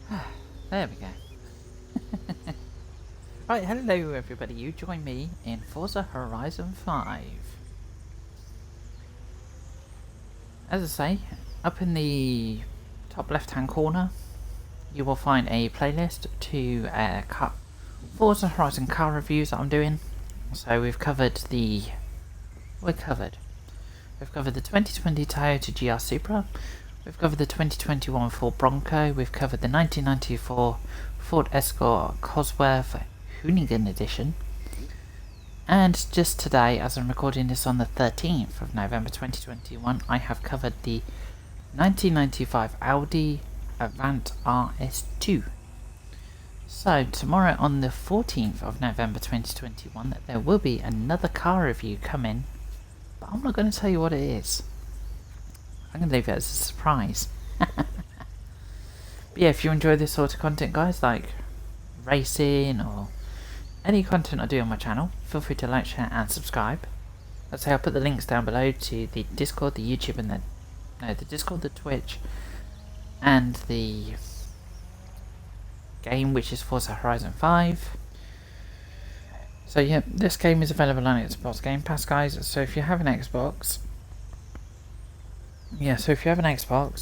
There we go. Right, hello everybody, you join me in Forza Horizon 5. As I say, up in the top left hand corner, you will find a playlist to Forza Horizon car reviews that I'm doing. So we've covered the... We've covered the 2020 Toyota GR Supra, we've covered the 2021 Ford Bronco, we've covered the 1994 Ford Escort Cosworth Hoonigan Edition, and just today, as I'm recording this on the 13th of November 2021, I have covered the 1995 Audi Avant RS2. So tomorrow on the 14th of November 2021, there will be another car review coming, but I'm not going to tell you what it is. I'm going to leave it as a surprise. But yeah, if you enjoy this sort of content, guys, like racing or any content I do on my channel, feel free to like, share and subscribe. As I say, I'll put the links down below to the Discord, the YouTube and the Discord, the Twitch and the game, which is Forza Horizon 5. So yeah, this game is available on Xbox Game Pass, guys, so if you have an Xbox,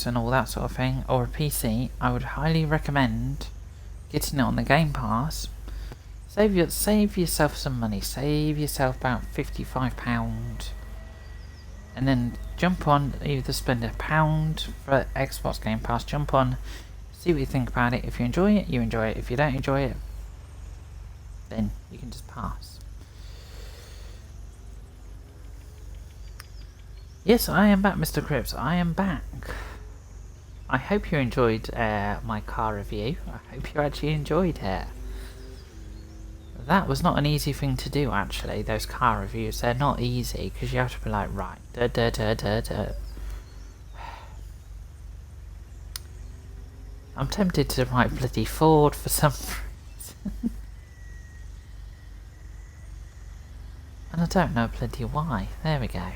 and all that sort of thing, or a PC, I would highly recommend getting it on the Game Pass. Save yourself some money, save yourself about £55, and then jump on, either spend £1 for Xbox Game Pass, jump on, see what you think about it. If you enjoy it, you enjoy it. If you don't enjoy it, then you can just pass. Yes, I am back, Mr. Cripps. I am back. I hope you enjoyed my car review. I hope you actually enjoyed it. That was not an easy thing to do, actually. Those car reviews, they're not easy because you have to be like, right, I'm tempted to write bloody Ford for some reason. And I don't know bloody why. There we go.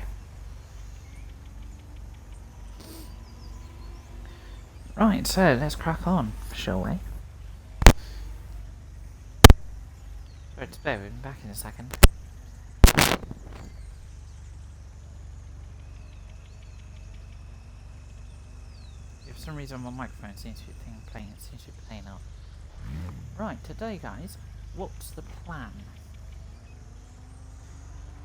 Right, so let's crack on, shall we? Sorry, just bear with me, back in a second. For some reason my microphone seems to be playing up. Right, today guys, what's the plan?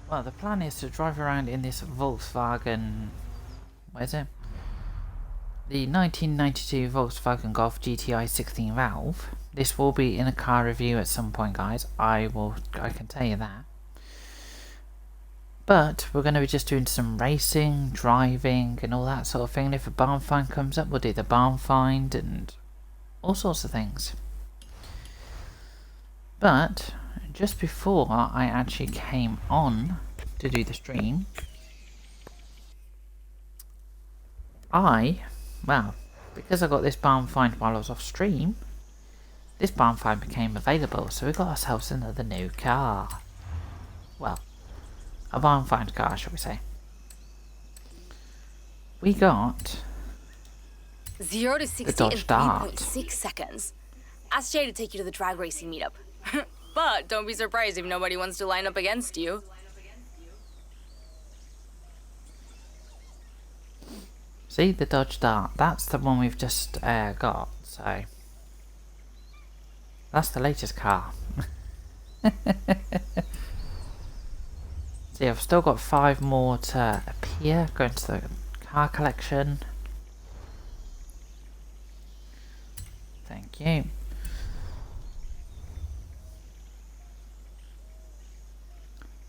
Well, the plan is to drive around in this Volkswagen... Where is it? The 1992 Volkswagen Golf GTI 16 valve. This will be in a car review at some point, guys. I can tell you that. But we're going to be just doing some racing, driving and all that sort of thing. And if a barn find comes up, we'll do the barn find and all sorts of things. But just before I actually came on to do the stream, because I got this barn find while I was off stream, this barn find became available, so we got ourselves another new car. Well, a barn find car, shall we say. We got 0 to 60 in 3.6 seconds. Ask Jay to take you to the drag racing meetup. But don't be surprised if nobody wants to line up against you. See, the Dodge Dart. That's the one we've just got, so... That's the latest car. See, I've still got 5 more to appear, going to the car collection. Thank you.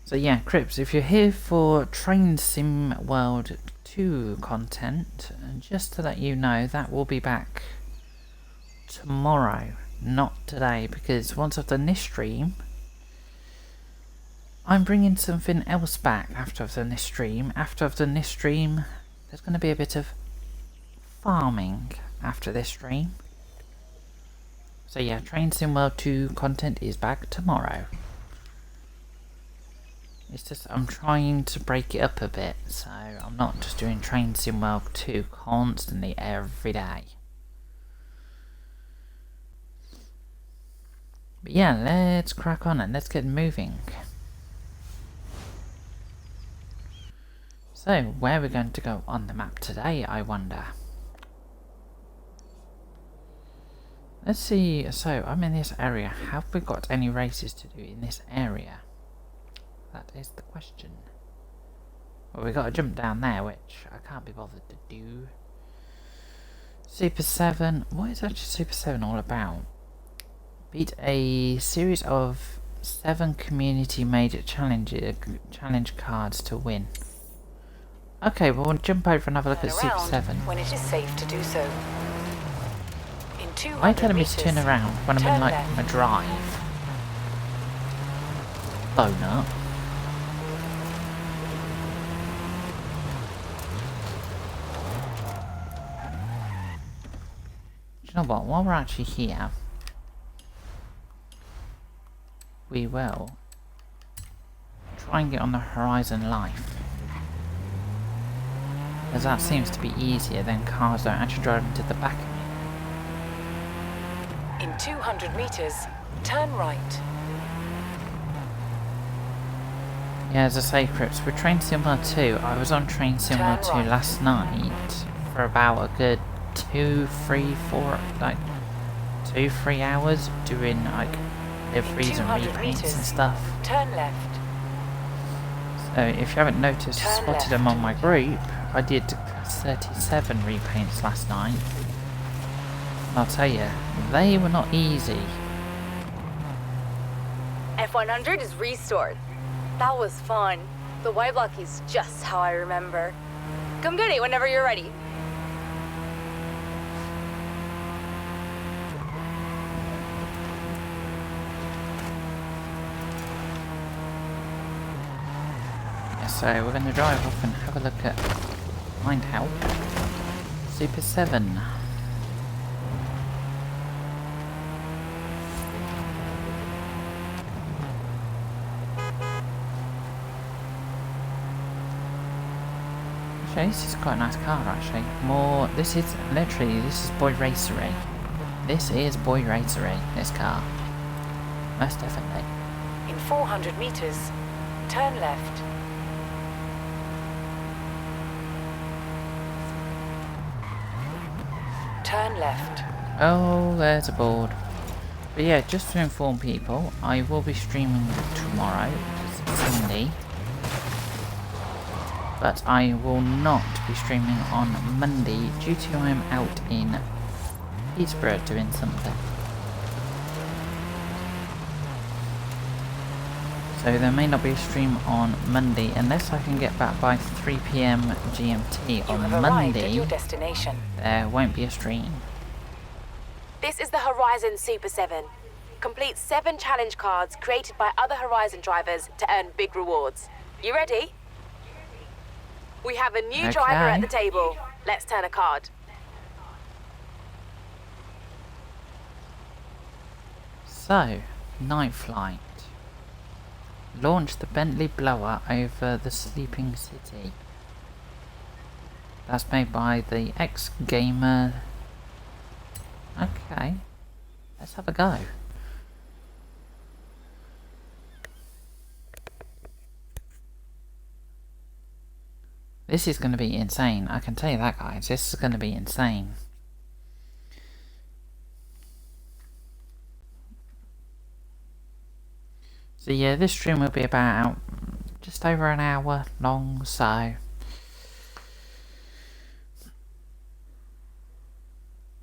So yeah, Crips, if you're here for Train Sim World 2 content, just to let you know, that will be back tomorrow, not today, because once I've done this stream, I'm bringing something else back after I've done this stream. After I've done this stream, there's going to be a bit of farming after this stream. So yeah, Train Sim World 2 content is back tomorrow. It's just, I'm trying to break it up a bit, so I'm not just doing Train Sim World 2 constantly every day. But yeah, let's crack on and let's get moving. So, where are we going to go on the map today, I wonder? Let's see, so I'm in this area. Have we got any races to do in this area? That is the question. Well, we got to jump down there, which I can't be bothered to do. Super 7, what is actually Super 7 all about? Beat a series of 7 community-made challenge cards to win. Okay, well, we'll jump over and have a look at Super 7. When it is safe to do so. Why are you telling me to turn around when I'm in, like, a drive? Donut. Do you know what? While we're actually here, we will try and get on the Horizon Life. As that seems to be easier than cars don't actually drive into the back of me. In 200 meters, turn right. Yeah, as I say, Crips, with Train Simulator 2, I was on Train Simulator 2 last night for about a good 2, 3 hours doing like deliveries and repaints and stuff. Turn left. So if you haven't noticed, spotted them on my group, I did 37 repaints last night. I'll tell you, they were not easy. F100 is restored. That was fun. The Y block is just how I remember. Come get it whenever you're ready. So we're going to drive off and have a look at Find Help Super 7. Actually, this is quite a nice car actually. This is Boy Racery. This is Boy Racery, this car. Most definitely. In 400 meters, turn left. Turn left. Oh, there's a board. But yeah, just to inform people, I will be streaming tomorrow, because it's Sunday. But I will not be streaming on Monday due to I'm out in Peterborough doing something. So there may not be a stream on Monday unless I can get back by 3 PM GMT on Monday. Your destination. There won't be a stream. This is the Horizon Super 7. Complete 7 challenge cards created by other Horizon drivers to earn big rewards. You ready? We have a new driver at the table. Let's turn a card. So, night flight. Launch the Bentley blower over the sleeping city. That's made by the ex-gamer. Okay, let's have a go. This is going to be insane, I can tell you that, guys. This is going to be insane. So yeah, this stream will be about just over an hour long, so...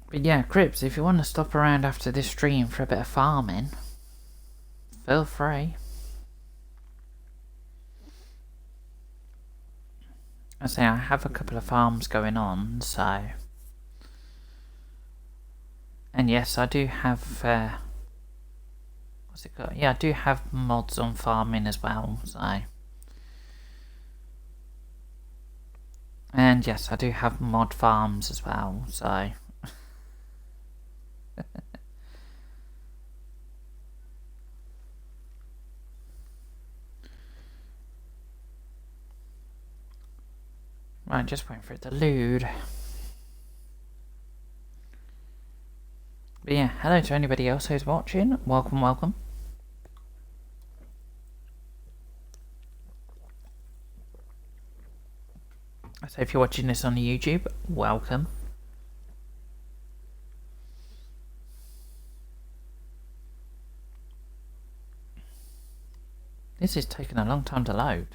But yeah, Crips, if you want to stop around after this stream for a bit of farming, feel free. I say I have a couple of farms going on, so... And yes, I do have... what's it called? Yeah, I do have mods on farming as well, so... And yes, I do have mod farms as well, so... Right, just waiting for it to load. But yeah, hello to anybody else who's watching. Welcome, welcome. So if you're watching this on YouTube, welcome. This is taking a long time to load.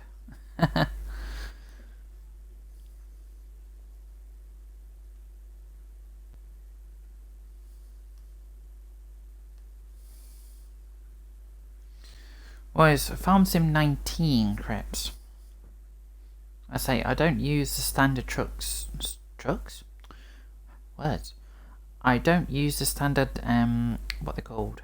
Well, it's Farm Sim 19, Crips. I say, I don't use the standard trucks? Words. I don't use the standard, what they're called.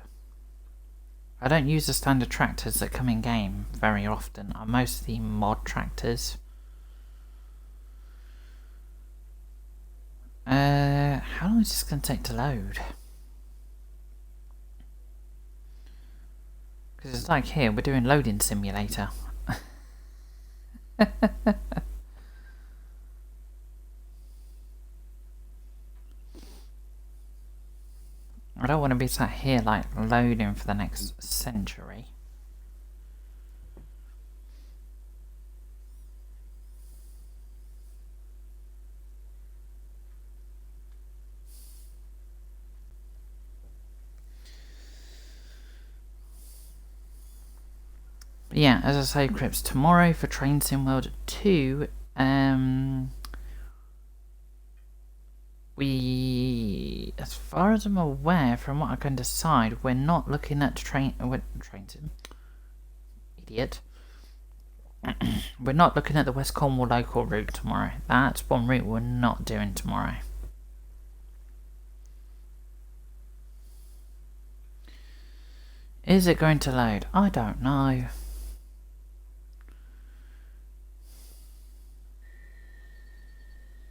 I don't use the standard tractors that come in game very often. I'm mostly mod tractors. How long is this going to take to load? Because it's like here, we're doing loading simulator. I don't want to be sat here like loading for the next century. But yeah, as I say, Crips, tomorrow for Train Sim World 2, as far as I'm aware, from what I can decide, we're not looking at Train Sim. Idiot. We're not looking at the West Cornwall local route tomorrow. That's one route we're not doing tomorrow. Is it going to load? I don't know.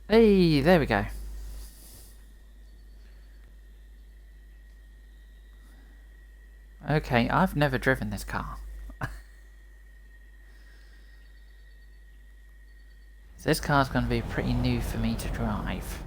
Hey, there we go. Okay, I've never driven this car. So this car's going to be pretty new for me to drive.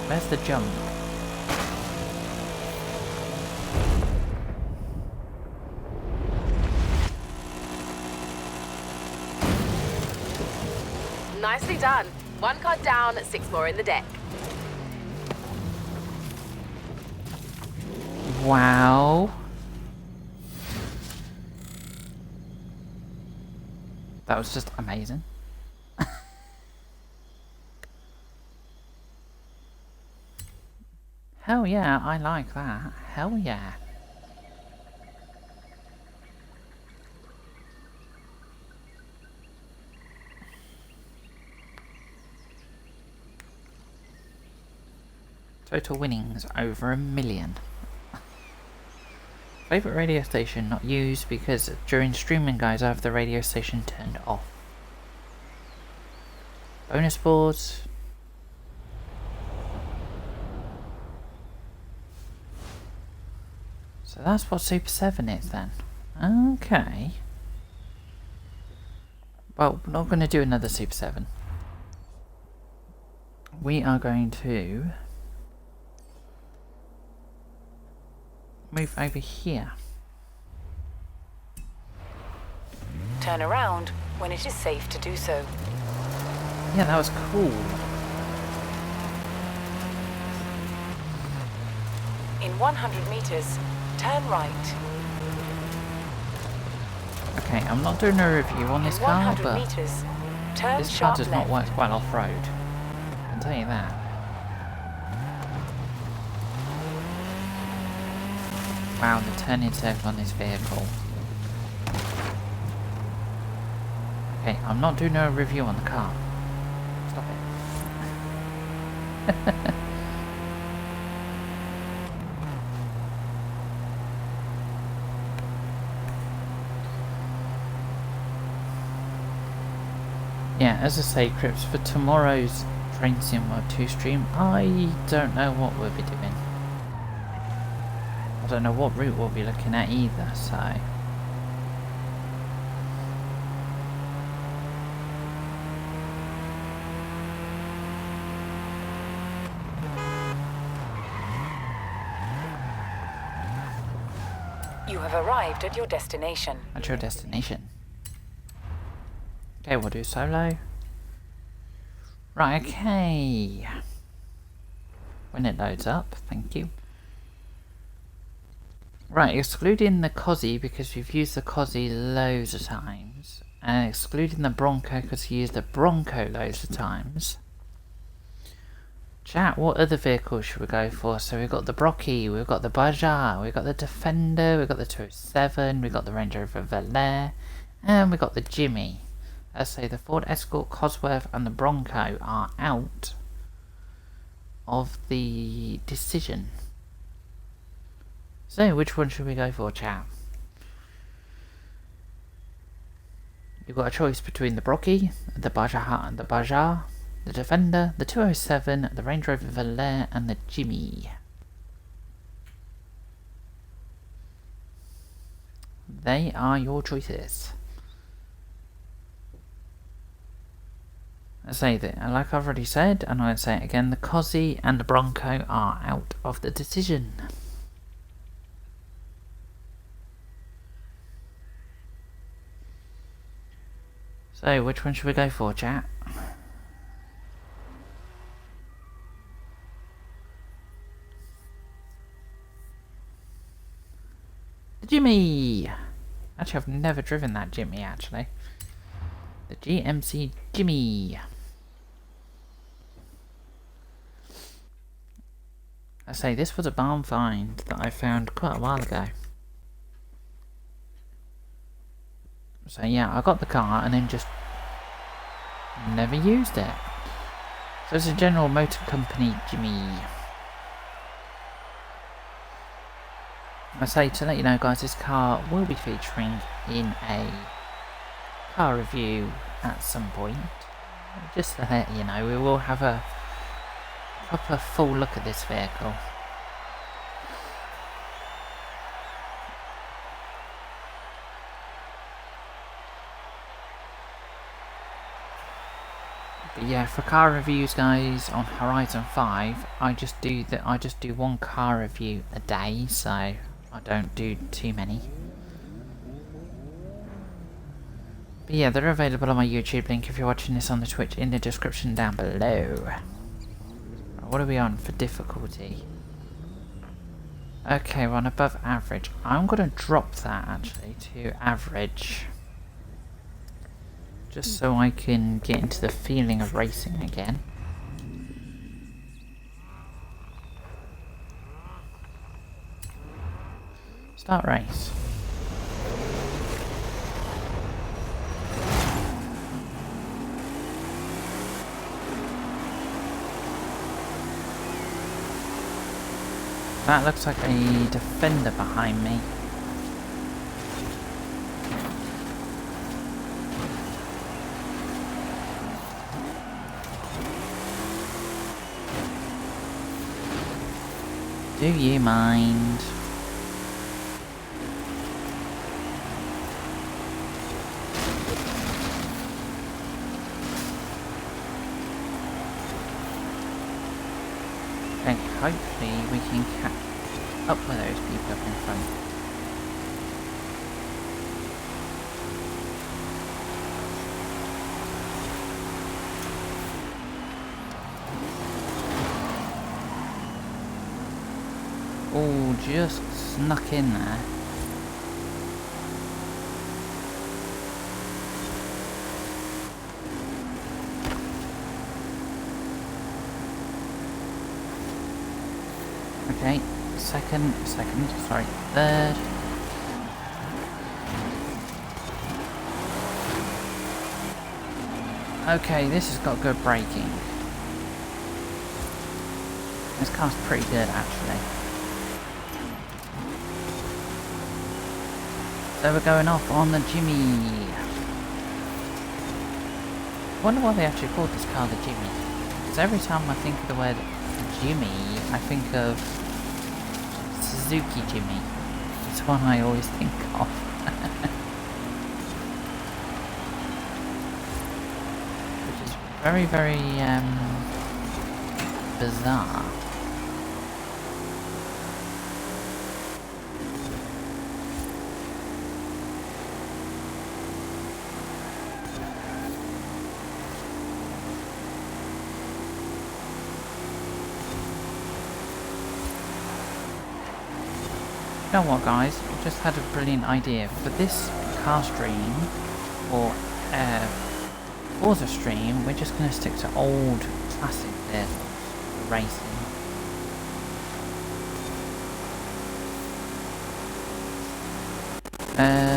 Where's the jump? Nicely done. 1 car down, 6 more in the deck. Wow. That was just amazing. Hell yeah, I like that. Hell yeah. Total winnings over 1 million. Favourite radio station not used because during streaming, guys, I have the radio station turned off. Bonus boards. So that's what Super 7 is then. Okay. Well, we're not going to do another Super 7. We are going to move over here. Turn around when it is safe to do so. Yeah, that was cool. In 100 meters, turn right. Okay, I'm not doing a review on this In car, 100 but meters, turn this car sharp does left. not work well off-road. I can tell you that. Wow, the turning circle on this vehicle. Okay, I'm not doing a review on the car. Stop it. Yeah, as I say, Crips, for tomorrow's Train Sim World 2 stream, I don't know what we'll be doing. I don't know what route we'll be looking at either, so... You have arrived at your destination. At your destination. Okay, we'll do solo. Right, okay. When it loads up, thank you. Right, excluding the Cozzy because we've used the Cozzy loads of times. And excluding the Bronco because we used the Bronco loads of times. Chat, what other vehicles should we go for? So we've got the Brocky, we've got the Baja, we've got the Defender, we've got the 207, we've got the Range Rover Velar, and we've got the Jimmy. Let's say the Ford Escort, Cosworth and the Bronco are out of the decision. So which one should we go for, chat? You've got a choice between the Brocky, the Baja, the Defender, the 207, the Range Rover Velar and the Jimmy. They are your choices. I say that, like I've already said, and I'll say it again, the Cozzy and the Bronco are out of the decision. So, which one should we go for, chat? The Jimmy! Actually, I've never driven that Jimmy, actually. The GMC Jimmy. I say, this was a barn find that I found quite a while ago. So yeah, I got the car and then just never used it. So it's a General Motor Company Jimmy. I say, to let you know guys, this car will be featuring in a car review at some point. Just to let you know, we will have a proper full look at this vehicle. But yeah, for car reviews guys on Horizon 5, I just do one car review a day, so I don't do too many. But yeah, they're available on my YouTube link if you're watching this on the Twitch in the description down below. What are we on for difficulty? Okay, we're on above average. I'm going to drop that actually to average. Just so I can get into the feeling of racing again. Start race. That looks like a Defender behind me. Do you mind? Okay, hopefully we can catch up with those people up in front. Oh, just snuck in there. Okay, second, sorry, third. Okay, this has got good braking. This car's pretty good actually. So we're going off on the Jimmy. I wonder why they actually called this car the Jimmy. Because every time I think of the word Jimmy, I think of Suzuki Jimmy. It's one I always think of. Which is very, very bizarre. You know what, guys? I just had a brilliant idea. For this car stream, or Forza stream, we're just going to stick to old classic vehicles for racing.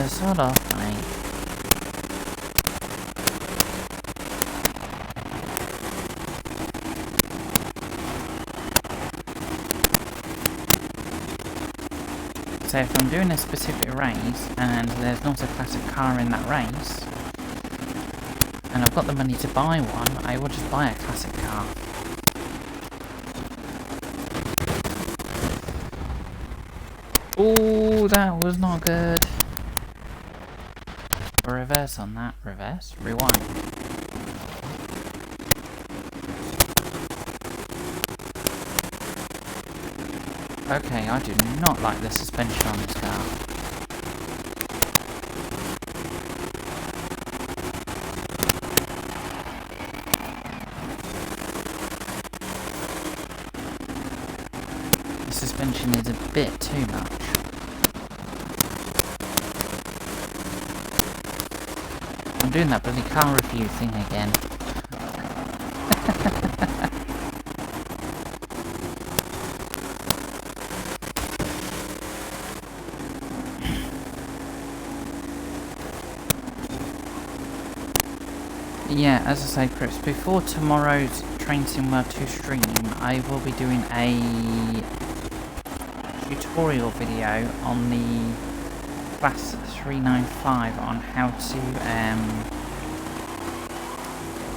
Sort of, mate. So if I'm doing a specific race and there's not a classic car in that race, and I've got the money to buy one, I will just buy a classic car. Ooh, that was not good. Reverse on that. Reverse. Rewind. Okay, I do not like the suspension on this car. The suspension is a bit too much. I'm doing that bloody car review thing again. Yeah, as I say, Chris, before tomorrow's Train Sim World 2 stream, I will be doing a tutorial video on the Class 395 on how to get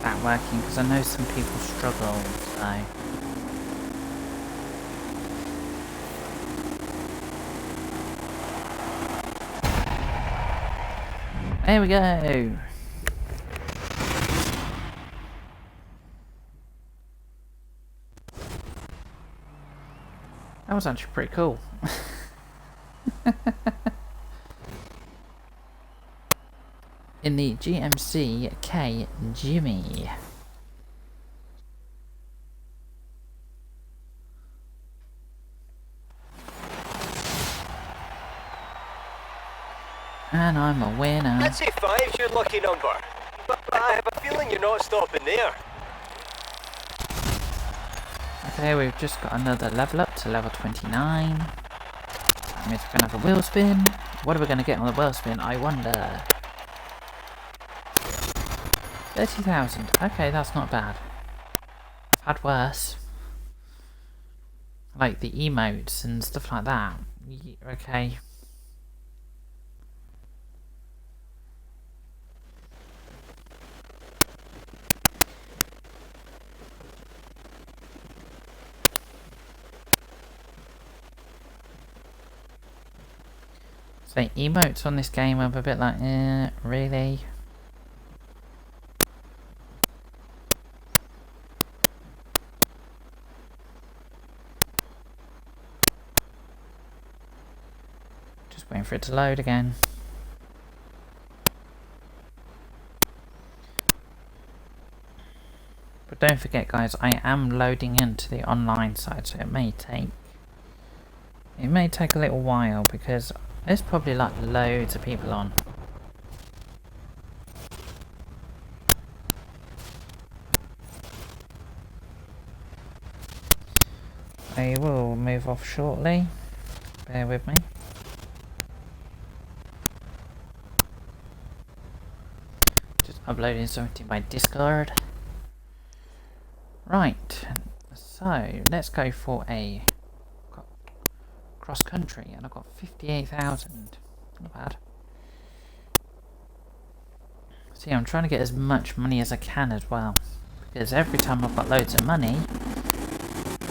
that working, because I know some people struggle, so... There we go! That was actually pretty cool. In the GMC K Jimmy. And I'm a winner. I'd say 5's your lucky number, but I have a feeling you're not stopping there. Okay, we've just got another level up to level 29. That means we're going to have a wheel spin. What are we going to get on the wheel spin, I wonder? 30,000. Okay, that's not bad. I've had worse. Like the emotes and stuff like that. Okay. So emotes on this game are a bit like, really? Just waiting for it to load again. But don't forget, guys, I am loading into the online side, so it may take a little while, because there's probably like loads of people on. I will move off shortly. Bear with me. Just uploading something to my Discord. Right, so let's go for a cross country, and I've got 58,000. Not bad. See, I'm trying to get as much money as I can as well, because every time I've got loads of money,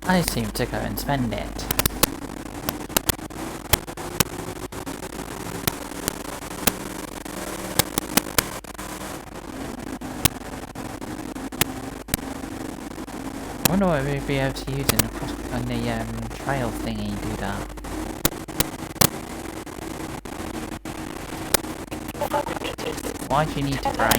I seem to go and spend it. I wonder what we'd be able to use in on the trail thingy do that. 400 meters. Why do you need to brake?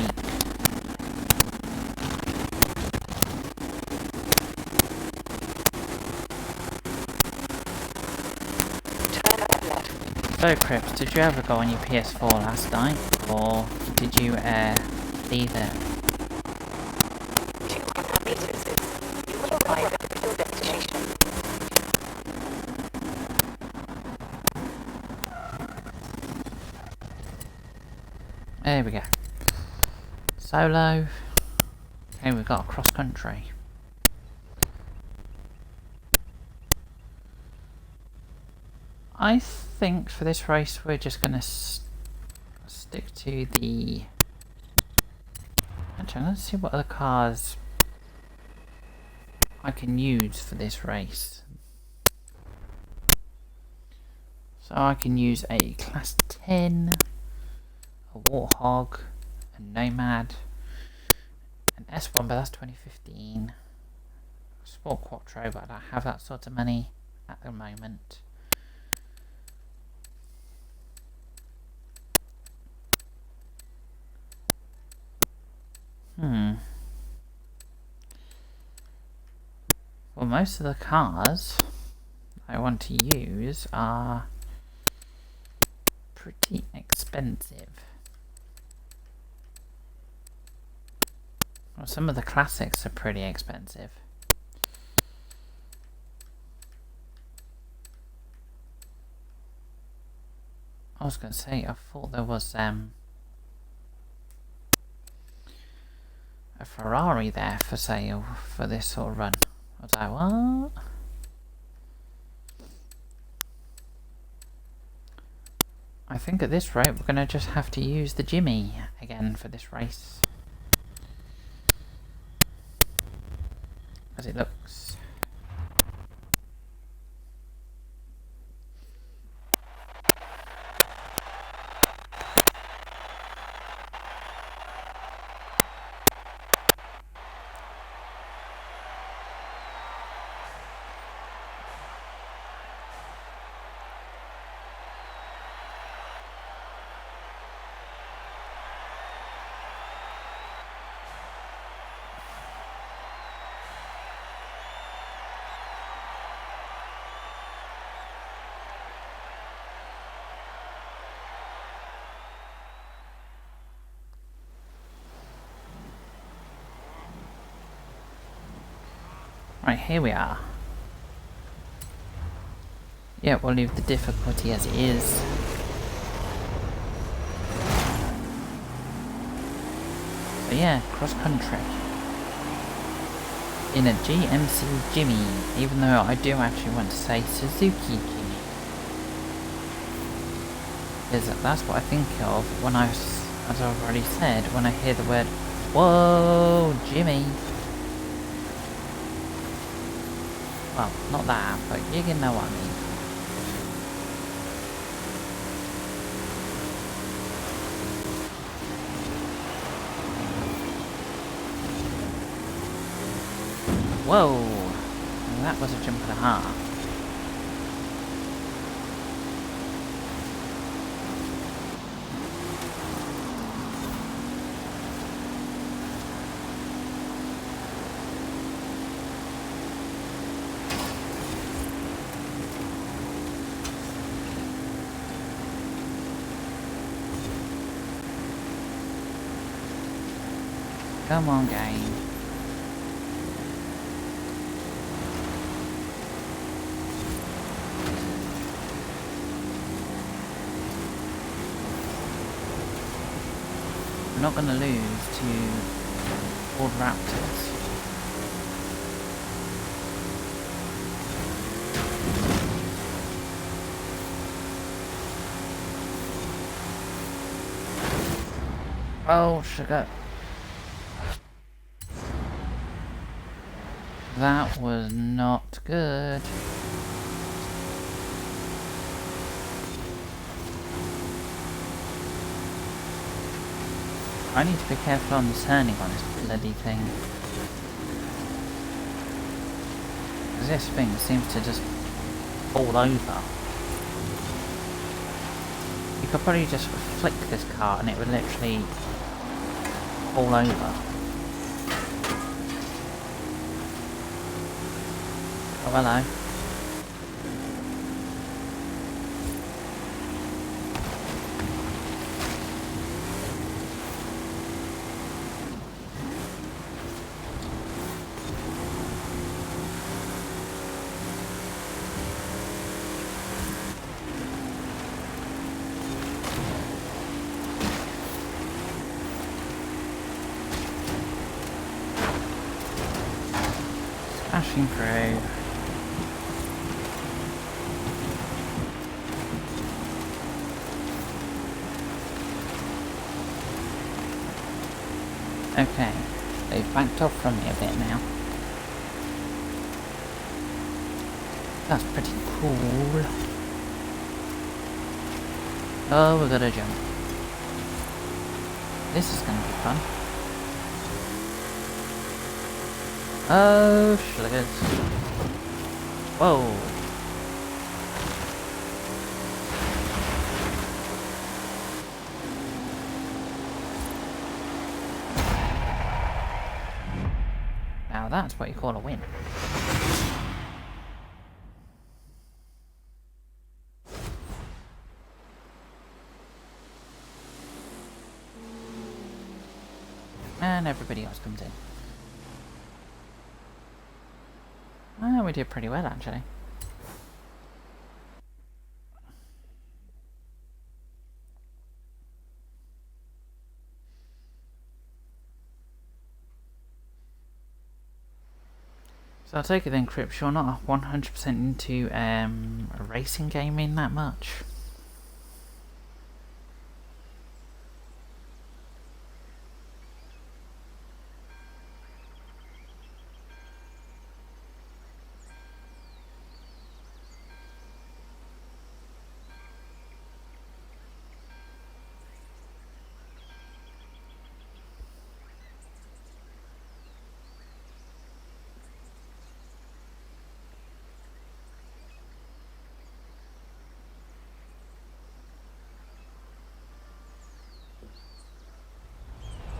Turn left. So Crips, did you ever go on your PS4 last night? Or did you leave it? 200 meters. You will arrive at your destination. There we go. Solo. Okay, we've got a cross country. I think for this race we're just gonna stick to the... Actually, let's see what other cars I can use for this race. So I can use a Class 10, a Warthog, a Nomad, an S1, but that's 2015. Sport Quattro, but I don't have that sort of money at the moment. Well, most of the cars I want to use are pretty expensive. Well, some of the classics are pretty expensive. I was going to say, I thought there was a Ferrari there for sale for this sort of run. I was like, what? I think at this rate we're going to just have to use the Jimmy again for this race. As it looks. Right, here we are. Yeah, we'll leave the difficulty as it is. So yeah, cross country. In a GMC Jimmy, even though I do actually want to say Suzuki Jimmy. Because that's what I think of when as I've already said, when I hear the word, whoa, Jimmy. Well, not that, but you can know what I mean. Whoa! That was a jump and a half. Come on, game. We're not going to lose to Ford Raptors. Oh, sugar. That was not good. I need to be careful on the turning on this bloody thing. Because this thing seems to just fall over. You could probably just flick this car and it would literally fall over. Oh, hello. Smashing through. Okay, they've backed off from me a bit now. That's pretty cool. Oh, we gotta jump. This is gonna be fun. Oh, shuggers. Whoa. Now that's what you call a win. And everybody else comes in. Oh, we did pretty well actually. So I'll take it then, Crips, you're not 100% into racing gaming that much.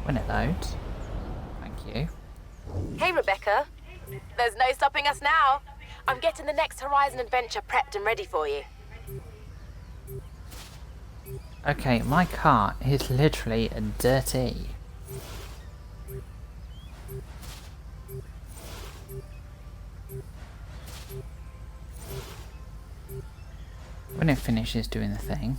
When it loads. Thank you. Hey, Rebecca. There's no stopping us now. I'm getting the next Horizon adventure prepped and ready for you. Okay, my car is literally dirty. When it finishes doing the thing.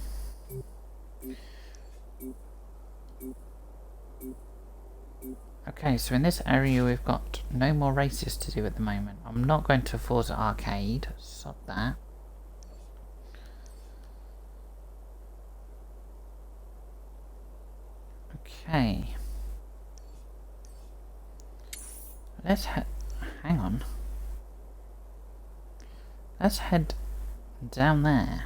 Okay, so in this area we've got no more races to do at the moment. I'm not going to Forza Arcade, stop that. Okay. Let's hang on. Let's head down there.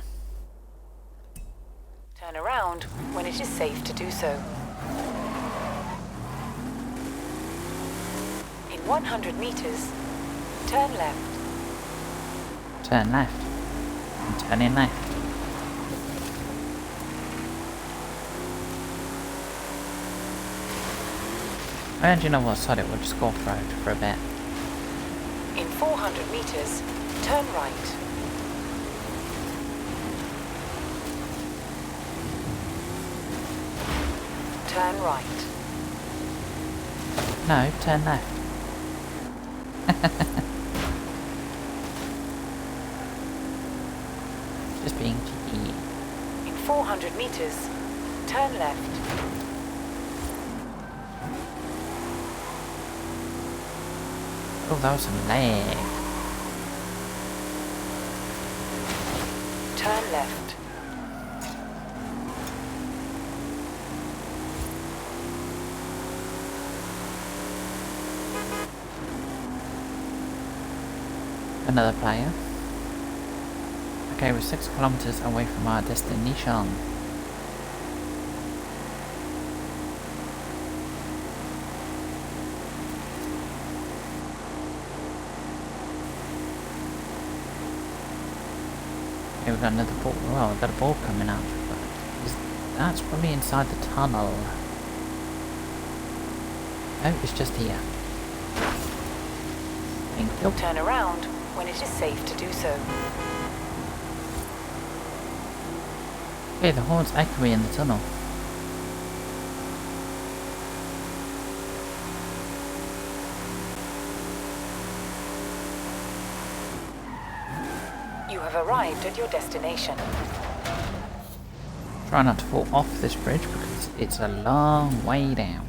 Turn around when it is safe to do so. In 100 meters, turn left. Turn left. I'm turning left. And you know what, sod it, we'll just go off road for a bit. In 400 meters, turn right. Turn right. No, turn left. Just being cheeky. In 400 meters, turn left. Oh, that was some lag. Turn left. Another player. Okay, we're 6 kilometers away from our destination. we've got another ball. Well, we've got a ball coming up. But that's probably inside the tunnel. Oh, it's just here. Thank you. Turn around when it is safe to do so. Okay, the horn's echoing in the tunnel. You have arrived at your destination. Try not to fall off this bridge because it's a long way down.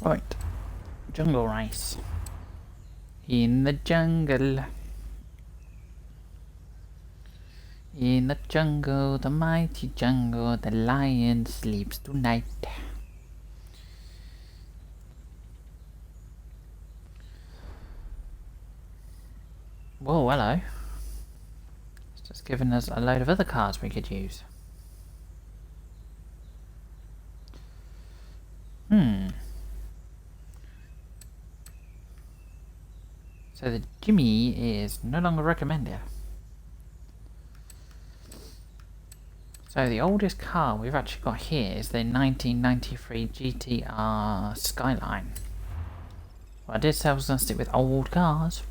Right. Jungle race. In the jungle. In the jungle, the mighty jungle, the lion sleeps tonight. Whoa, hello. It's just given us a load of other cars we could use. So the Jimmy is no longer recommended. So the oldest car we've actually got here is the 1993 GTR Skyline. Well, I did say I was going to stick with old cars.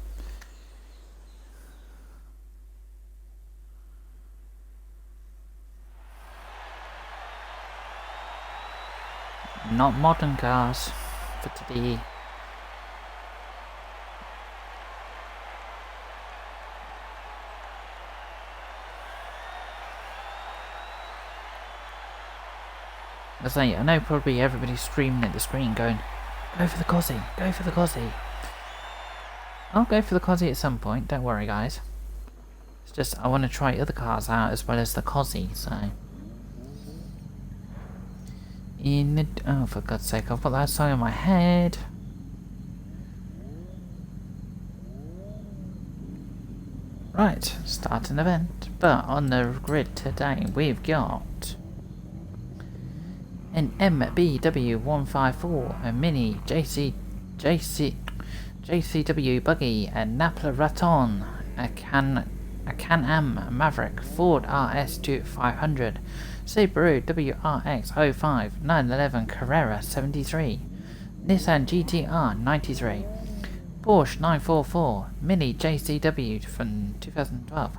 Not modern cars for today. I know probably everybody's screaming at the screen going, go for the Cosy, go for the Cosy. I'll go for the Cosy at some point, don't worry guys. It's just I want to try other cars out as well as the Cosy, so. Oh, for God's sake, I've got that song in my head. Right, start an event. But on the grid today, we've got an MBW154, a Mini JCW buggy, a Napla Raton, a Can-Am Maverick, Ford RS2500, Subaru WRX05, 911 Carrera 73, Nissan GTR 93, Porsche 944, Mini JCW from 2012,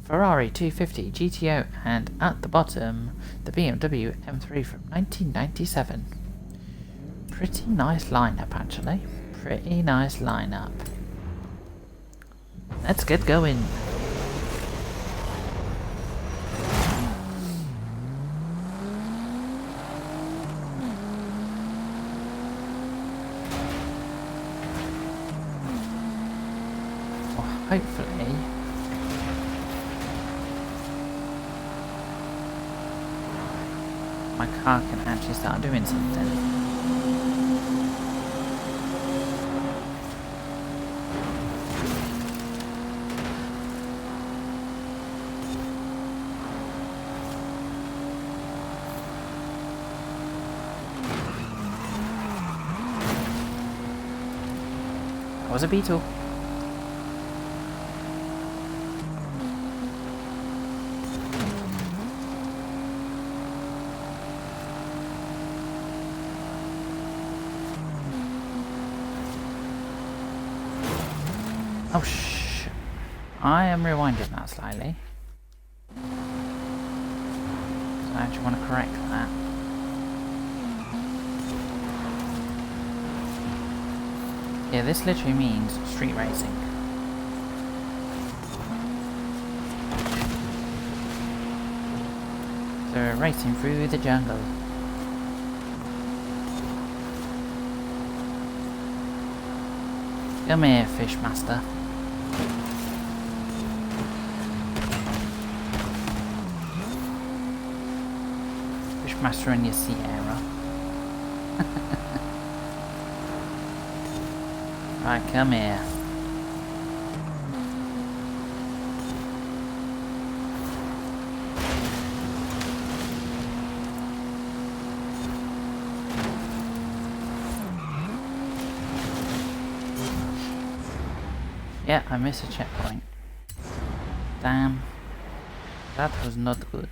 Ferrari 250 GTO, and at the bottom, the BMW M3 from 1997. Pretty nice lineup, actually. Pretty nice lineup. Let's get going. Well, hopefully my car can actually start doing something. That was a Beetle. Oh shh! I am rewinding that slightly. I actually want to correct that. Yeah, this literally means street racing. So we're racing through the jungle. Come here, Fishmaster. Fishmaster and your Sierra. Right, come here. Yeah, I missed a checkpoint. Damn. That was not good.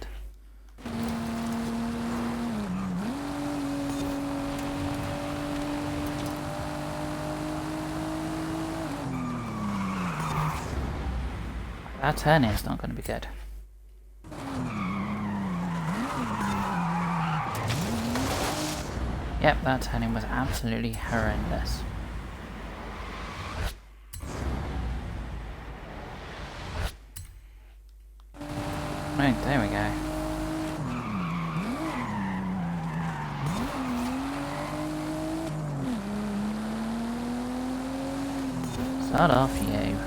That turning is not going to be good. Yep, that turning was absolutely horrendous. Right, there we go. Start off, you.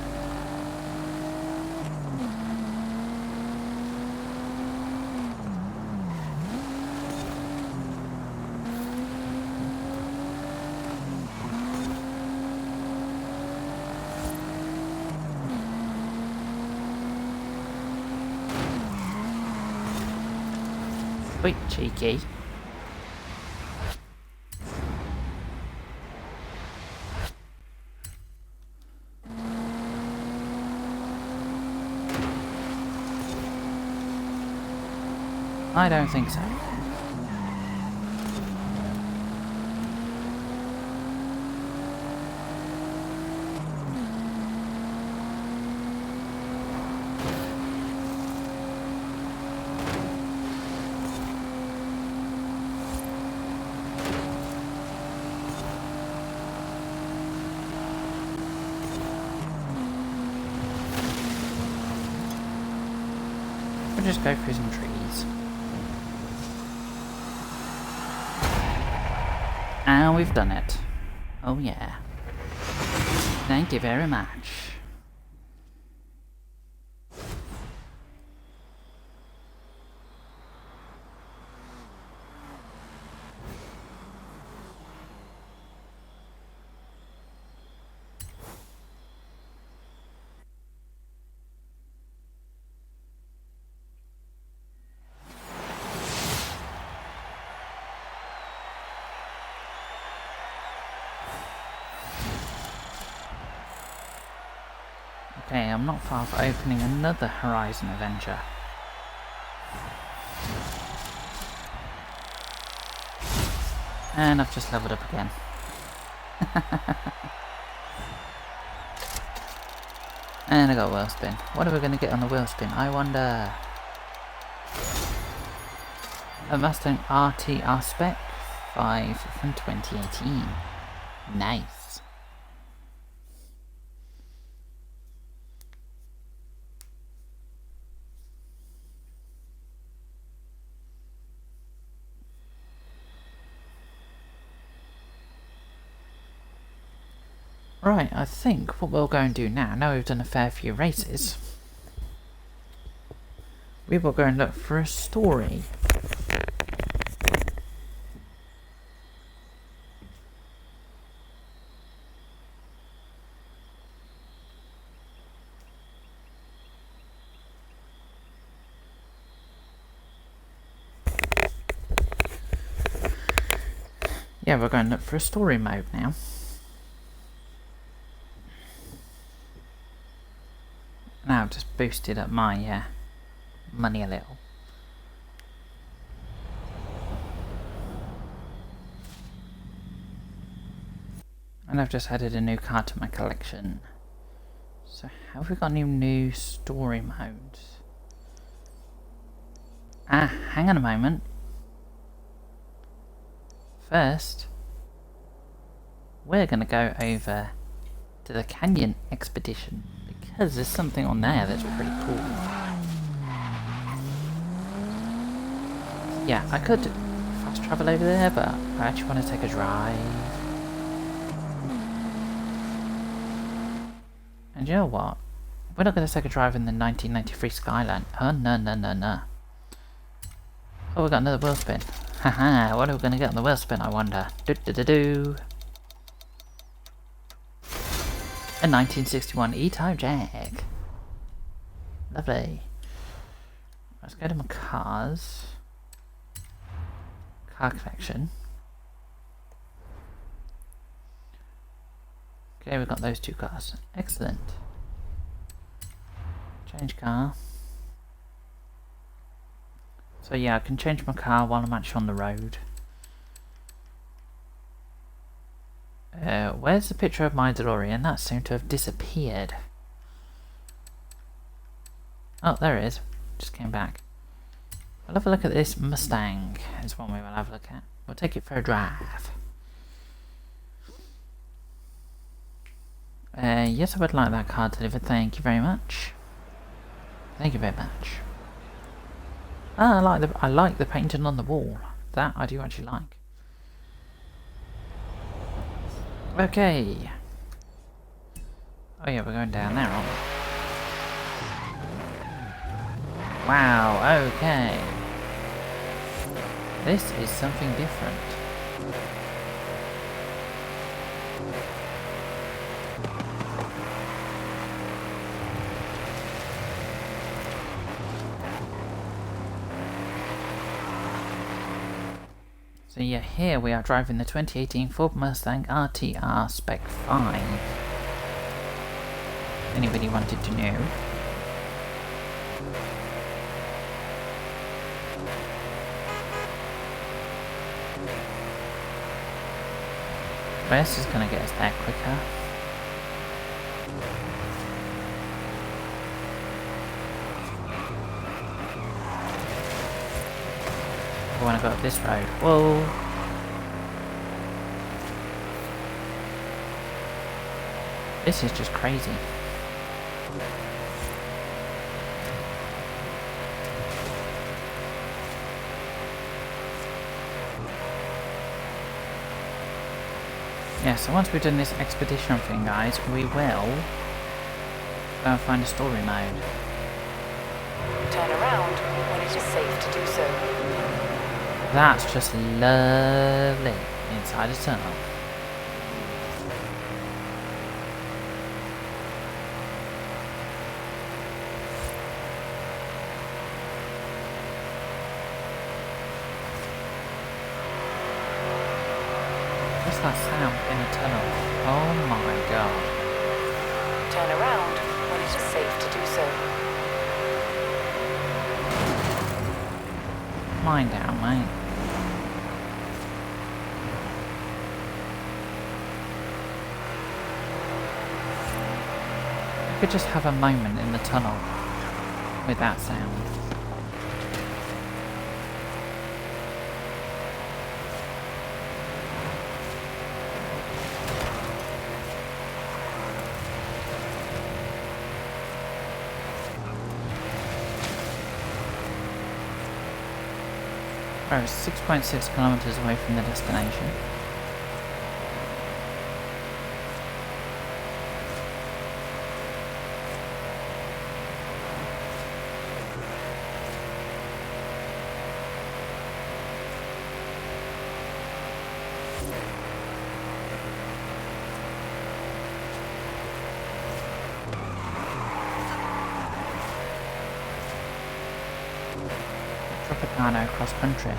Wait, cheeky. I don't think so. We'll just go through some trees. And we've done it. Oh yeah. Thank you very much. Okay, I'm not far from opening another Horizon adventure. And I've just leveled up again. And I got wheel spin. What are we going to get on the wheel spin? I wonder. A Mustang RTR Spec 5 from 2018. Nice. Right, I think what we'll go and do now we've done a fair few races, we will go and look for a story. Yeah, we're going to look for a story mode now. Now I've just boosted up my money a little. And I've just added a new card to my collection. So have we got any new story modes? Ah, hang on a moment. First, we're going to go over to the Canyon Expedition, because there's something on there that's pretty cool. Yeah, I could fast travel over there, but I actually want to take a drive. And you know what? We're not going to take a drive in the 1993 Skyline. Oh, no, no, no, no. Oh, we got another wheel spin. Haha, what are we going to get on the wheel spin, I wonder? Do-do-do-do. A 1961 E-Type Jag. Lovely. Let's go to my cars. Car collection. Okay, we've got those two cars. Excellent. Change car. So yeah, I can change my car while I'm actually on the road. Where's the picture of my DeLorean? That seemed to have disappeared. Oh, there it is. Just came back. We'll have a look at this Mustang. Is one we will have a look at. We'll take it for a drive. Yes, I would like that car delivered. Thank you very much. Thank you very much. Ah, I like the painting on the wall. That I do actually like. Okay. Oh yeah, we're going down there, aren't we? Wow, okay. This is something different. So yeah, here we are driving the 2018 Ford Mustang RTR Spec 5. If anybody wanted to know. This is gonna get us there quicker. I wanna go up this road. Whoa! This is just crazy. Yeah, so once we've done this expedition thing, guys, we will go and find a story mode. Turn around when it is safe to do so. That's just lovely inside a tunnel. What's that sound in a tunnel? Oh my god. Turn around when it is safe to do so. Mind down, mate. I could just have a moment in the tunnel with that sound. We're 6.6 kilometers away from the destination. Tropicana cross country.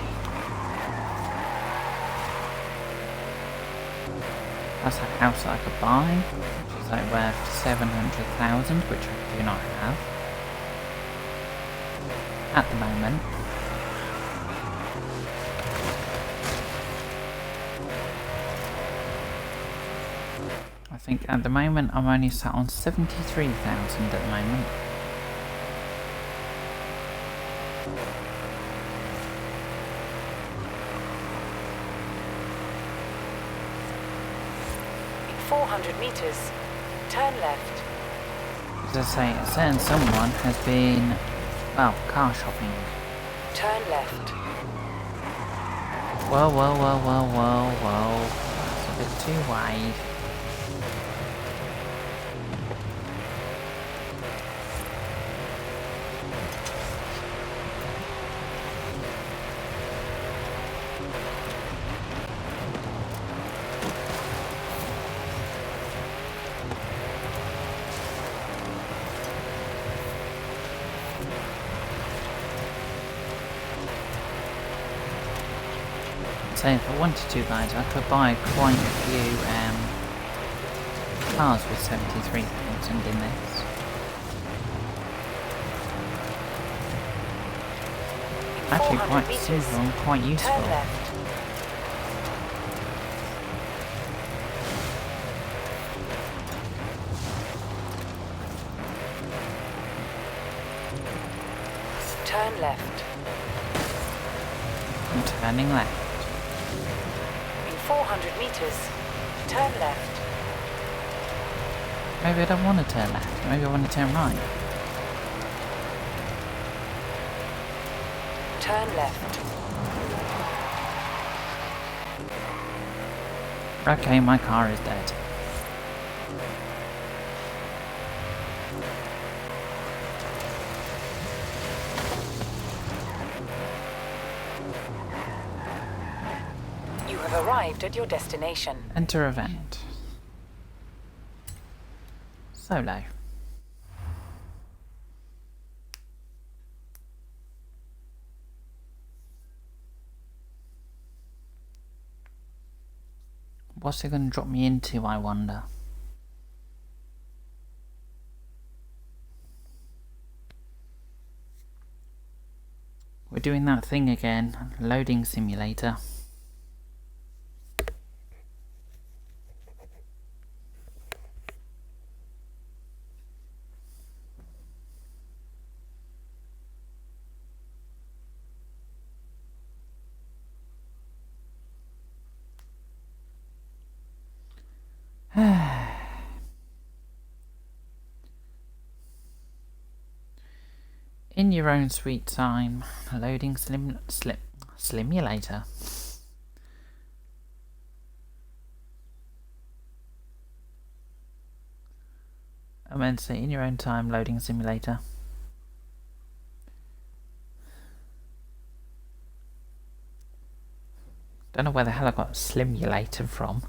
That's a house that I could buy, which is like worth 700,000, which I do not have at the moment. I think at the moment I'm only sat on 73,000 at the moment. In 400 meters, turn left. As I say, a certain someone has been, well, car shopping. Turn left. Whoa, whoa, whoa, whoa, whoa, whoa. That's a bit too wide. So if I wanted to, guys, I could buy quite a few cars with 73,000 in this. In Actually 400 quite meters. simple and quite useful. Turn left. Turn left. I'm turning left. In 400 meters, turn left. Maybe I don't want to turn left. Maybe I want to turn right. Turn left. Okay, my car is dead. You have arrived at your destination. Enter event. Solo. What's it going to drop me into, I wonder? We're doing that thing again. Loading simulator. In your own sweet time, loading simulator. I meant to say, in your own time, loading simulator. Don't know where the hell I got simulator from.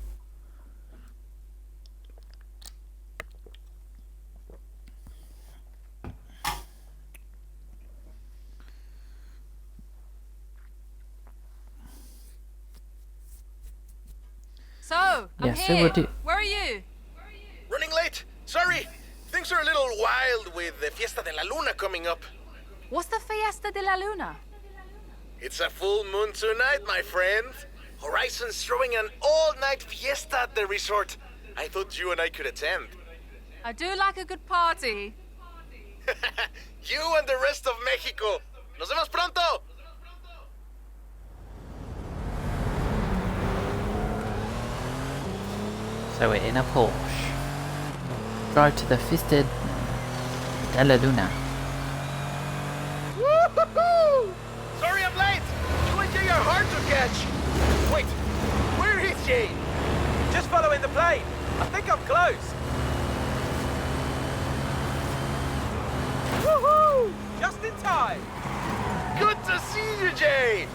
So, I'm Yeah, so here. what do- Where are you? Running late. Sorry. Things are a little wild with the Fiesta de la Luna coming up. What's the Fiesta de la Luna? It's a full moon tonight, my friend. Horizon's throwing an all-night fiesta at the resort. I thought you and I could attend. I do like a good party. You and the rest of Mexico. Nos vemos pronto. So we're in a Porsche. Drive to the Fiesta de la Luna. Woo-hoo-hoo! Sorry I'm late. You and Jay are hard to catch. Wait, where is Jay? Just following the plane. I think I'm close. Woohoo! Just in time. Good to see you, Jay.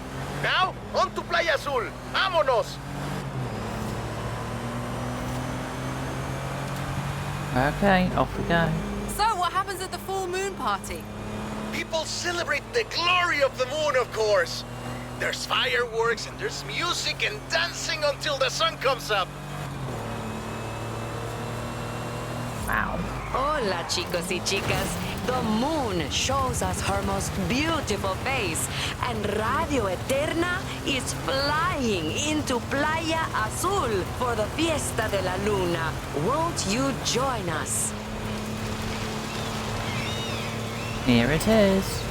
Now, on to Playa Azul. Vámonos. Okay, off we go. So, what happens at the full moon party? People celebrate the glory of the moon, of course. There's fireworks and there's music and dancing until the sun comes up. Wow. Hola, chicos y chicas. The moon shows us her most beautiful face, and Radio Eterna is flying into Playa Azul for the Fiesta de la Luna. Won't you join us? Here it is.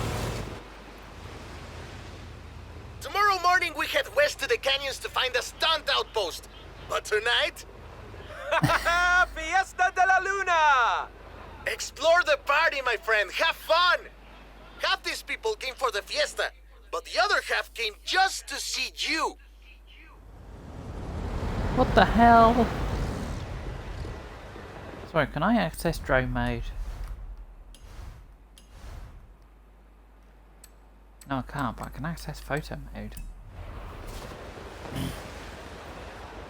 Tomorrow morning we head west to the canyons to find a stunt outpost. But tonight, Fiesta de la Luna! explore the party, my friend. Have fun. Half these people came for the fiesta, but the other half came just to see you. What the hell? Sorry, can I access drone mode? No, I can't, but I can access photo mode.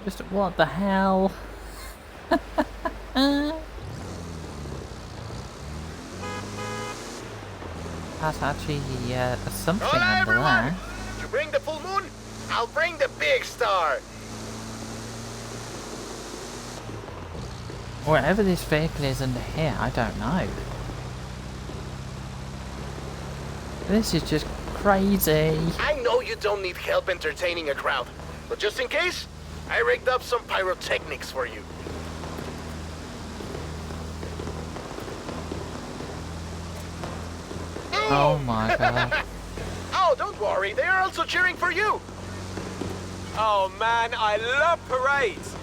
Just what the hell? That's actually something Hola, under everyone. there. You bring the full moon, I'll bring the big star. Wherever this vehicle is under here, I don't know. This is just crazy. I know you don't need help entertaining a crowd, but just in case, I rigged up some pyrotechnics for you. Oh my god. Oh, don't worry, they are also cheering for you. Oh man, I love parades.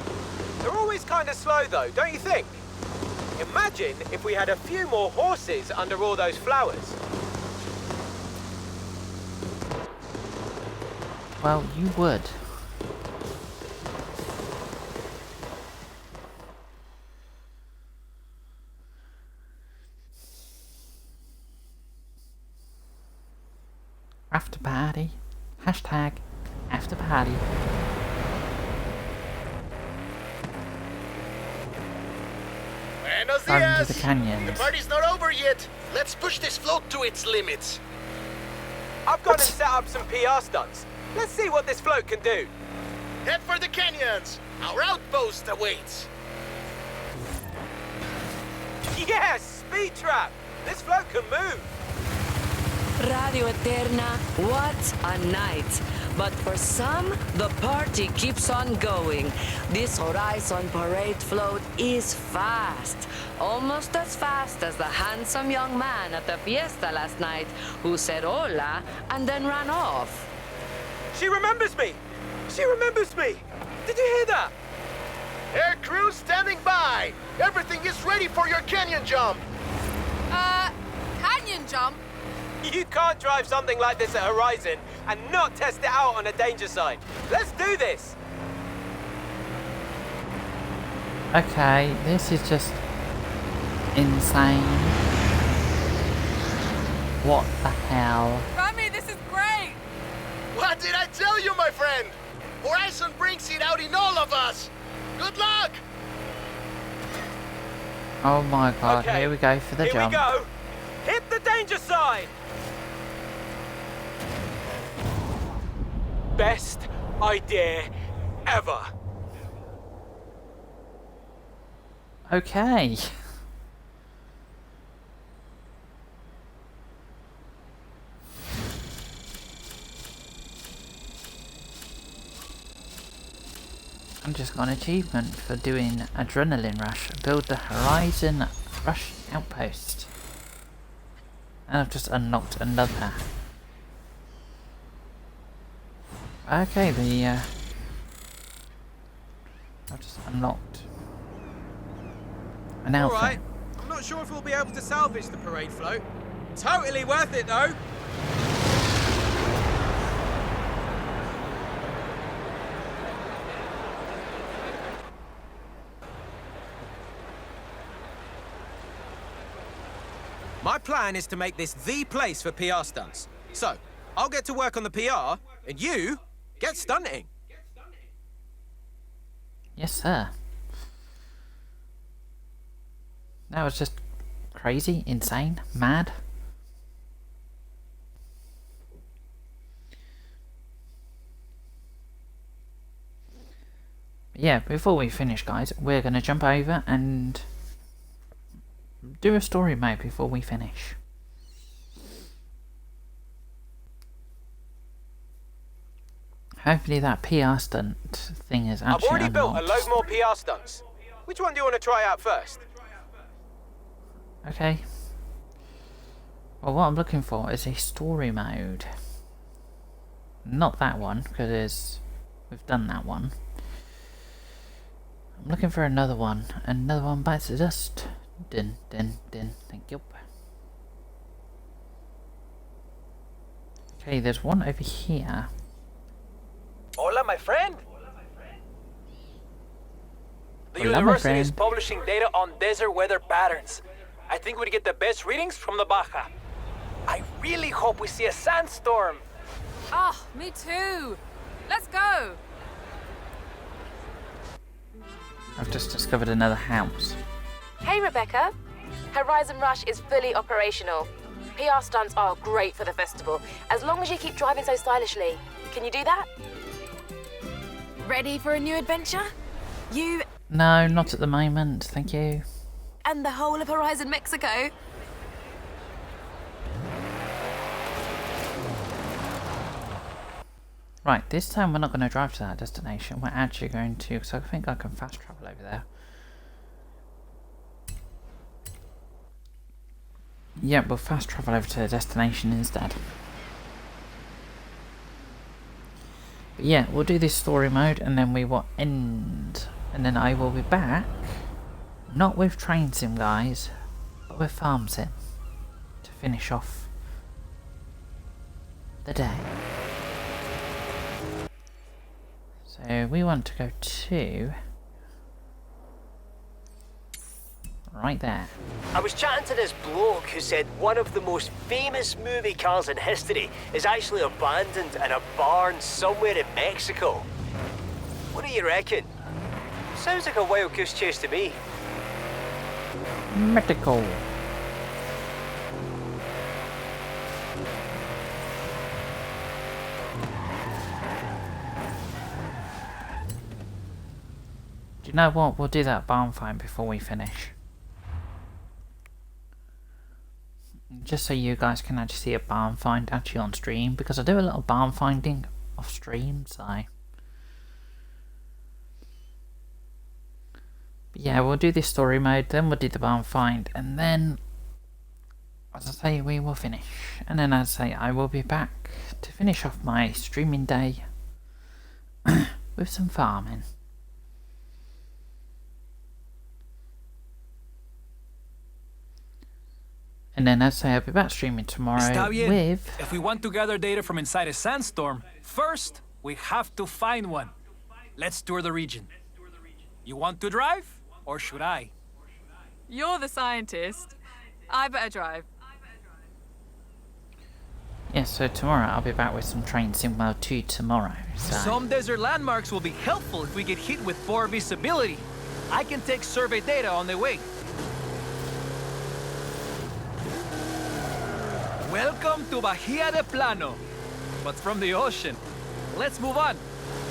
They're always kind of slow though, don't you think? Imagine if we had a few more horses under all those flowers. Well, you would. After party. Hashtag after party. Buenos Driving dias. to the canyons. The party's not over yet. Let's push this float to its limits. I've gone and set up some PR stunts. Let's see what this float can do. Head for the canyons. Our outpost awaits. Yes, speed trap. This float can move. Radio Eterna, what a night. But for some, the party keeps on going. This Horizon parade float is fast. Almost as fast as the handsome young man at the fiesta last night who said hola and then ran off. She remembers me. She remembers me. Did you hear that? Air crew standing by. Everything is ready for your canyon jump. Canyon jump? You can't drive something like this at Horizon and not test it out on a danger sign. Let's do this. Okay, this is just insane. What the hell? Rami, this is great! What did I tell you, my friend? Horizon brings it out in all of us. Good luck. Oh my god, Okay, here we go for the Here jump. we go. Hit the danger sign. Best idea ever. Okay. I just got an achievement for doing Adrenaline Rush. Build the Horizon Rush Outpost. And I've just unlocked another. Okay, I've just unlocked an outfit. Alright, I'm not sure if we'll be able to salvage the parade float. Totally worth it though. My plan is to make this the place for PR stunts. So, I'll get to work on the PR, and you get stunting. Yes, sir. That was just crazy, insane, mad. But yeah, before we finish, guys, we're going to jump over and do a story mode before we finish. Hopefully that PR stunt thing is actually I've already built a unlocked. load more PR stunts. Which one do you want to try out first? Okay. Well, what I'm looking for is a story mode. Not that one, because we've done that one. I'm looking for another one. Another one bites the dust. Din, din, din. Thank you. Okay, there's one over here. Hola, my friend. The Hola, my university is friend. publishing data on desert weather patterns. I think we'd get the best readings from the Baja. I really hope we see a sandstorm. Oh, me too. Let's go. I've just discovered another house. Hey, Rebecca. Horizon Rush is fully operational. PR stunts are great for the festival, as long as you keep driving so stylishly. Can you do that? Ready for a new adventure? You No, not at the moment. Thank you. and the whole of Horizon Mexico? Right, this time we're not going to drive to that destination. We're actually going to, because I think I can fast travel over there. Yeah, we'll fast travel over to the destination instead. But yeah, we'll do this story mode and then we will end. And then I will be back, not with Train Sim guys, but with Farm Sim, to finish off the day. So we want to go to right there. I was chatting to this bloke who said one of the most famous movie cars in history is actually abandoned in a barn somewhere in Mexico. What do you reckon? Sounds like a wild goose chase to me. Medical. Do you know what? We'll do that barn find before we finish. Just so you guys can actually see a barn find actually on stream, because I do a little barn finding off stream, so. But yeah, we'll do this story mode, then we'll do the barn find, and then, as I say, we will finish. And then, as I say, I will be back to finish off my streaming day with some farming. And then, as I say, I'll be back streaming tomorrow with... If we want to gather data from inside a sandstorm, first, we have to find one. Let's tour the region. You want to drive? Or should I? You're the scientist. I better drive. Yeah, so tomorrow I'll be back with some Train Sim World 2 tomorrow, so... Some desert landmarks will be helpful if we get hit with poor visibility. I can take survey data on the way. Welcome to Bahia de Plano, but from the ocean. Let's move on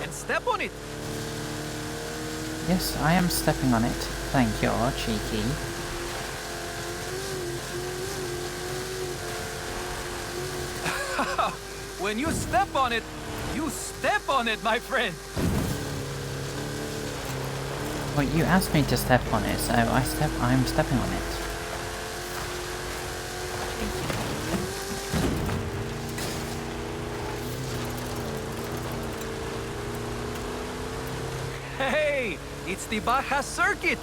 and step on it. Yes, I am stepping on it. Thank you, cheeky. When you step on it, my friend. Well, you asked me to step on it, so I'm stepping on it. Hey, it's the Baja Circuit.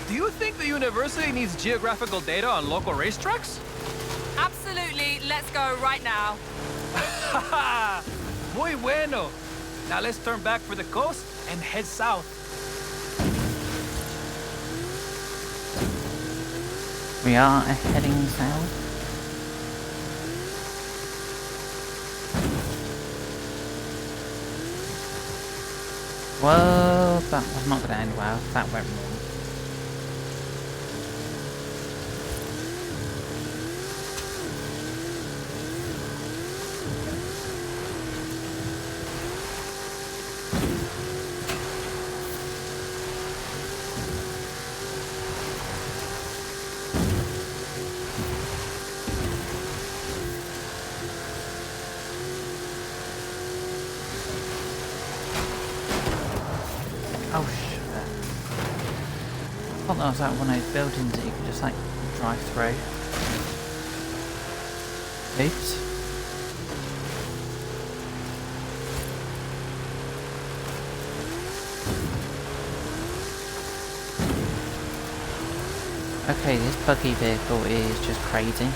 Do you think the university needs geographical data on local racetracks? Absolutely. Let's go right now. Muy bueno. Now let's turn back for the coast and head south. We are heading south. Well, that was not going to end well. That went wrong. Oh shit. I thought that was like one of those buildings that you could just like drive through. Oops. Okay, this buggy vehicle is just crazy.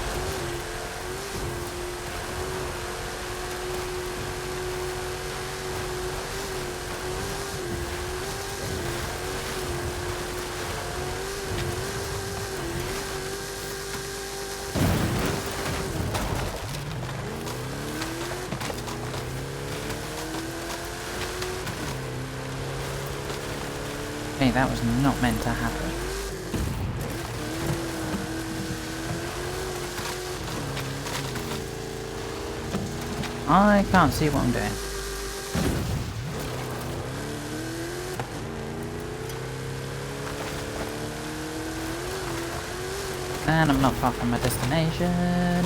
Okay, that was not meant to happen. I can't see what I'm doing. And I'm not far from my destination.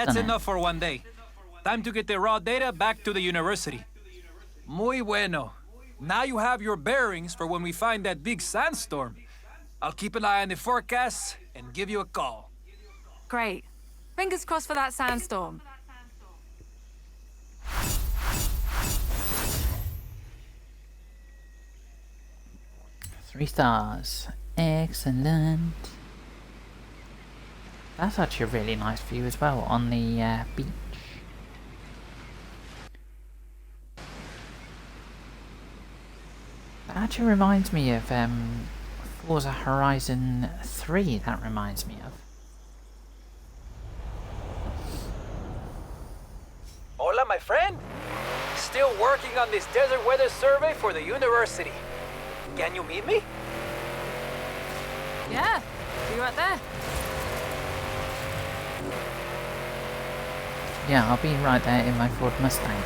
That's Dunno. enough for one day. Time to get the raw data back to the university. Muy bueno. Now you have your bearings for when we find that big sandstorm. I'll keep an eye on the forecast and give you a call. Great. Fingers crossed for that sandstorm. Three stars. Excellent. That's actually a really nice view as well on the beach. That actually reminds me of Forza Horizon 3, that reminds me of. Hola, my friend. Still working on this desert weather survey for the university. Can you meet me? Yeah, be right there. Yeah, I'll be right there in my Ford Mustang.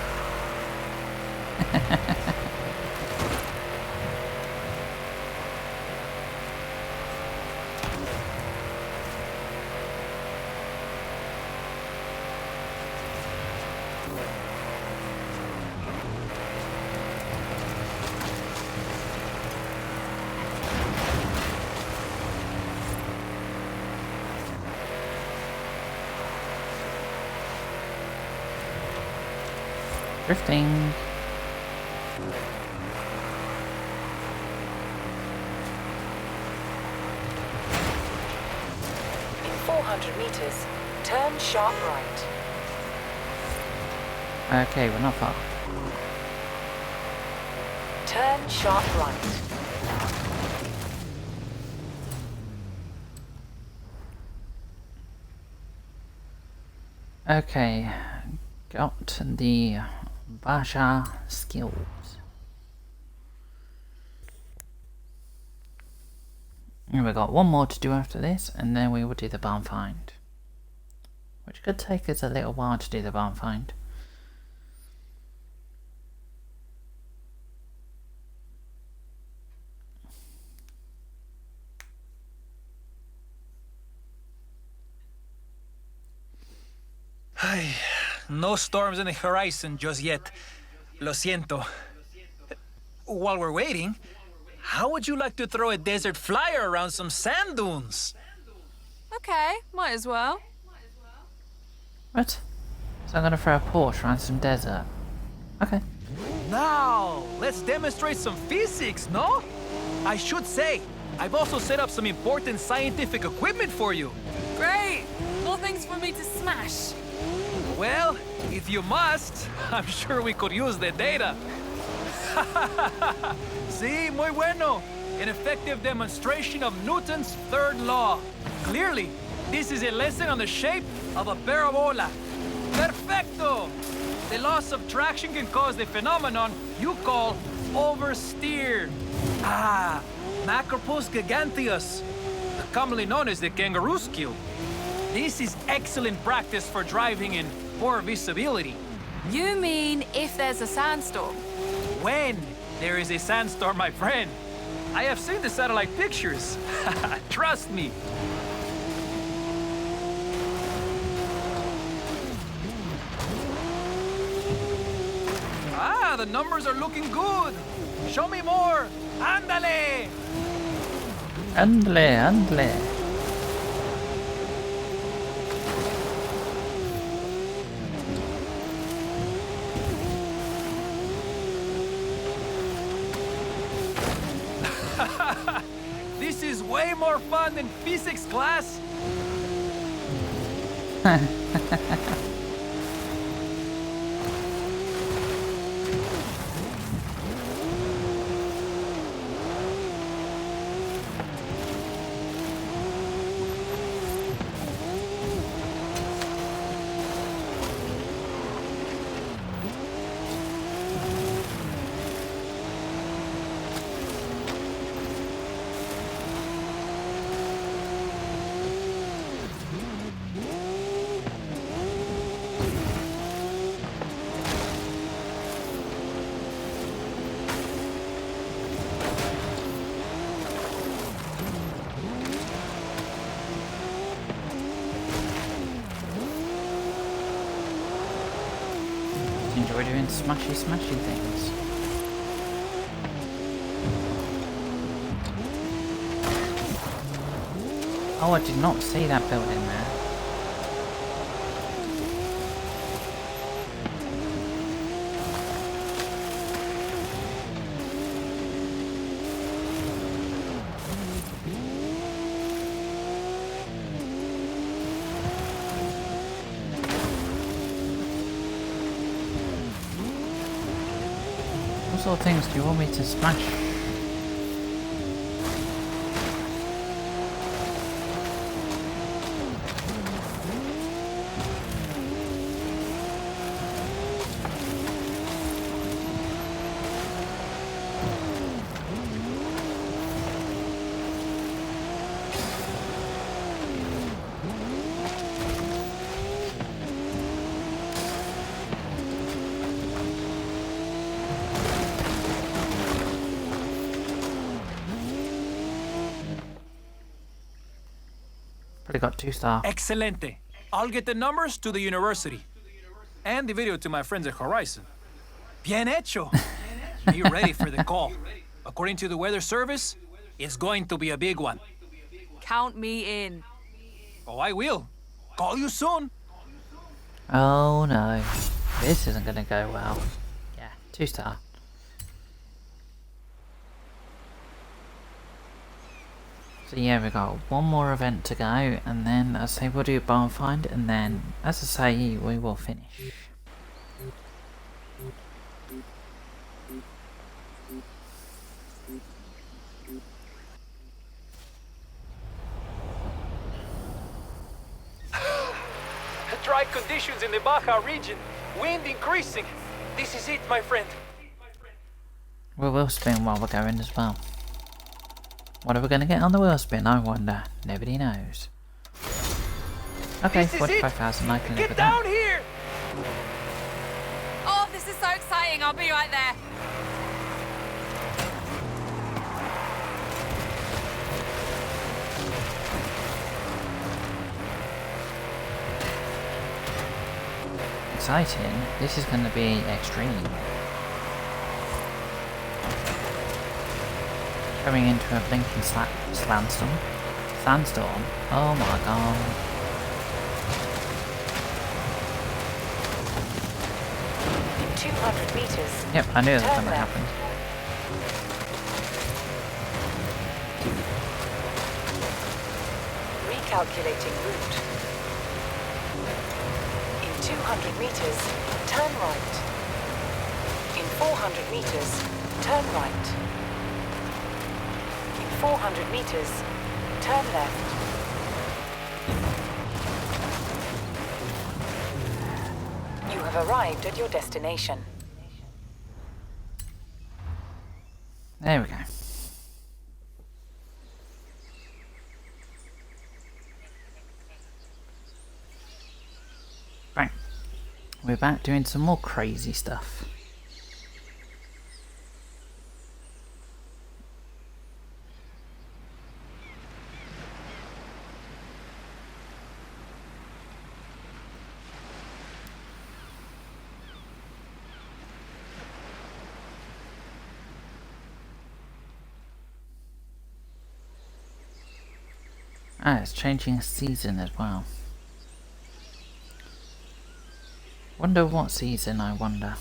Drifting. In 400 meters, turn sharp right. Okay, we're not far. Turn sharp right. Okay, got the Basha skills. And we've got one more to do after this, and then we will do the barn find. Which could take us a little while to do the barn find. No storms in the horizon just yet. Lo siento. While we're waiting, how would you like to throw a desert flyer around some sand dunes? Okay, might as well. What? So I'm gonna throw a Porsche around some desert. Okay. Now, let's demonstrate some physics, no? I should say, I've also set up some important scientific equipment for you. Great! More things for me to smash. Well, if you must, I'm sure we could use the data. Sí, muy bueno. An effective demonstration of Newton's third law. Clearly, this is a lesson on the shape of a parabola. Perfecto! The loss of traction can cause the phenomenon you call oversteer. Ah, Macropus giganteus, commonly known as the kangaroo skill. This is excellent practice for driving in poor visibility. You mean if there's a sandstorm? When there is a sandstorm, my friend. I have seen the satellite pictures. Trust me. Ah, the numbers are looking good. Show me more. Ándale. Ándale, ándale. This is way more fun than physics class. enjoy doing smashy things. Oh, I did not see that building there. What sort of things do you want me to smash? Probably got 2 stars. Excelente. I'll get the numbers to the university. And the video to my friends at Horizon. Bien hecho. Be ready for the call. According to the weather service, it's going to be a big one. Count me in. Oh, I will. Call you soon. Oh no. This isn't gonna go well. Yeah, 2 star. So yeah, we got one more event to go, and then as I say we'll do a barn find, and then as I say we will finish. Dry conditions in the Baja region. Wind increasing. This is it, my friend. We'll wheel spin while we're going as well. What are we going to get on the wheel spin, I wonder? Nobody knows. Okay, 45,000, I can live with that. Get down here! Oh, this is so exciting. I'll be right there. Exciting. This is going to be extreme. Coming into a blinking sandstorm. Oh my god. In 200 meters. Yep, I knew that was going to happen. Recalculating route. In 200 meters, turn right. In 400 meters, turn right. In 400 meters, turn left. You have arrived at your destination. There we go. Right. We're back doing some more crazy stuff. Ah, it's changing season as well. Wonder what season, I wonder.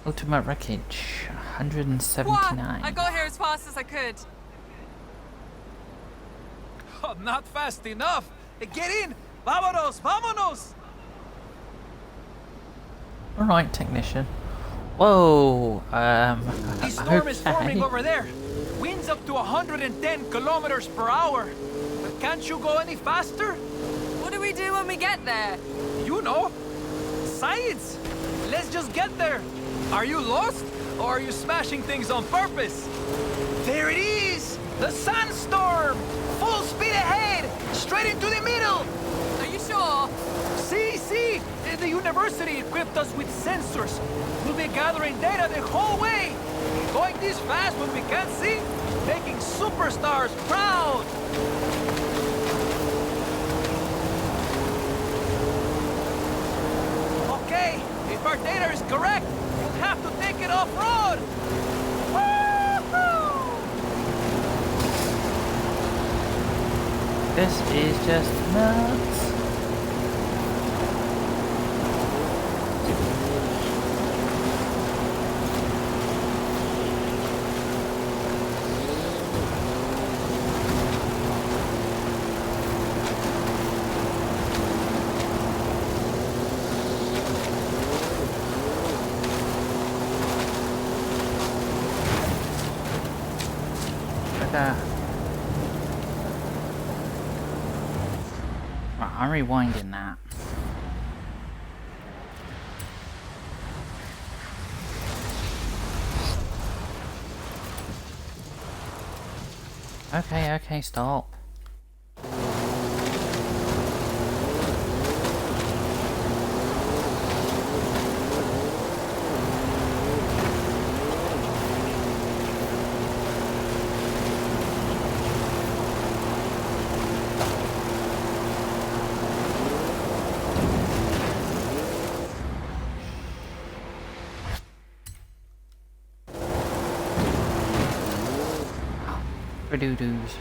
Ultimate wreckage, 179. I got here as fast as I could. Oh, not fast enough. Get in. Vámonos, vámonos. Alright, technician. Whoa, The storm is forming okay. over there. Winds up to 110 kilometers per hour. But can't you go any faster? What do we do when we get there? You know. Science. Let's just get there. Are you lost? Or are you smashing things on purpose? There it is! The sandstorm! Full speed! straight into the middle! Are you sure? See? The university equipped us with sensors. We'll be gathering data the whole way. Going this fast when we can't see, making superstars proud. Okay, if our data is correct, we'll have to take it off-road. This is just nuts. Right, I'm rewinding that. Okay, stop. Doo-doos.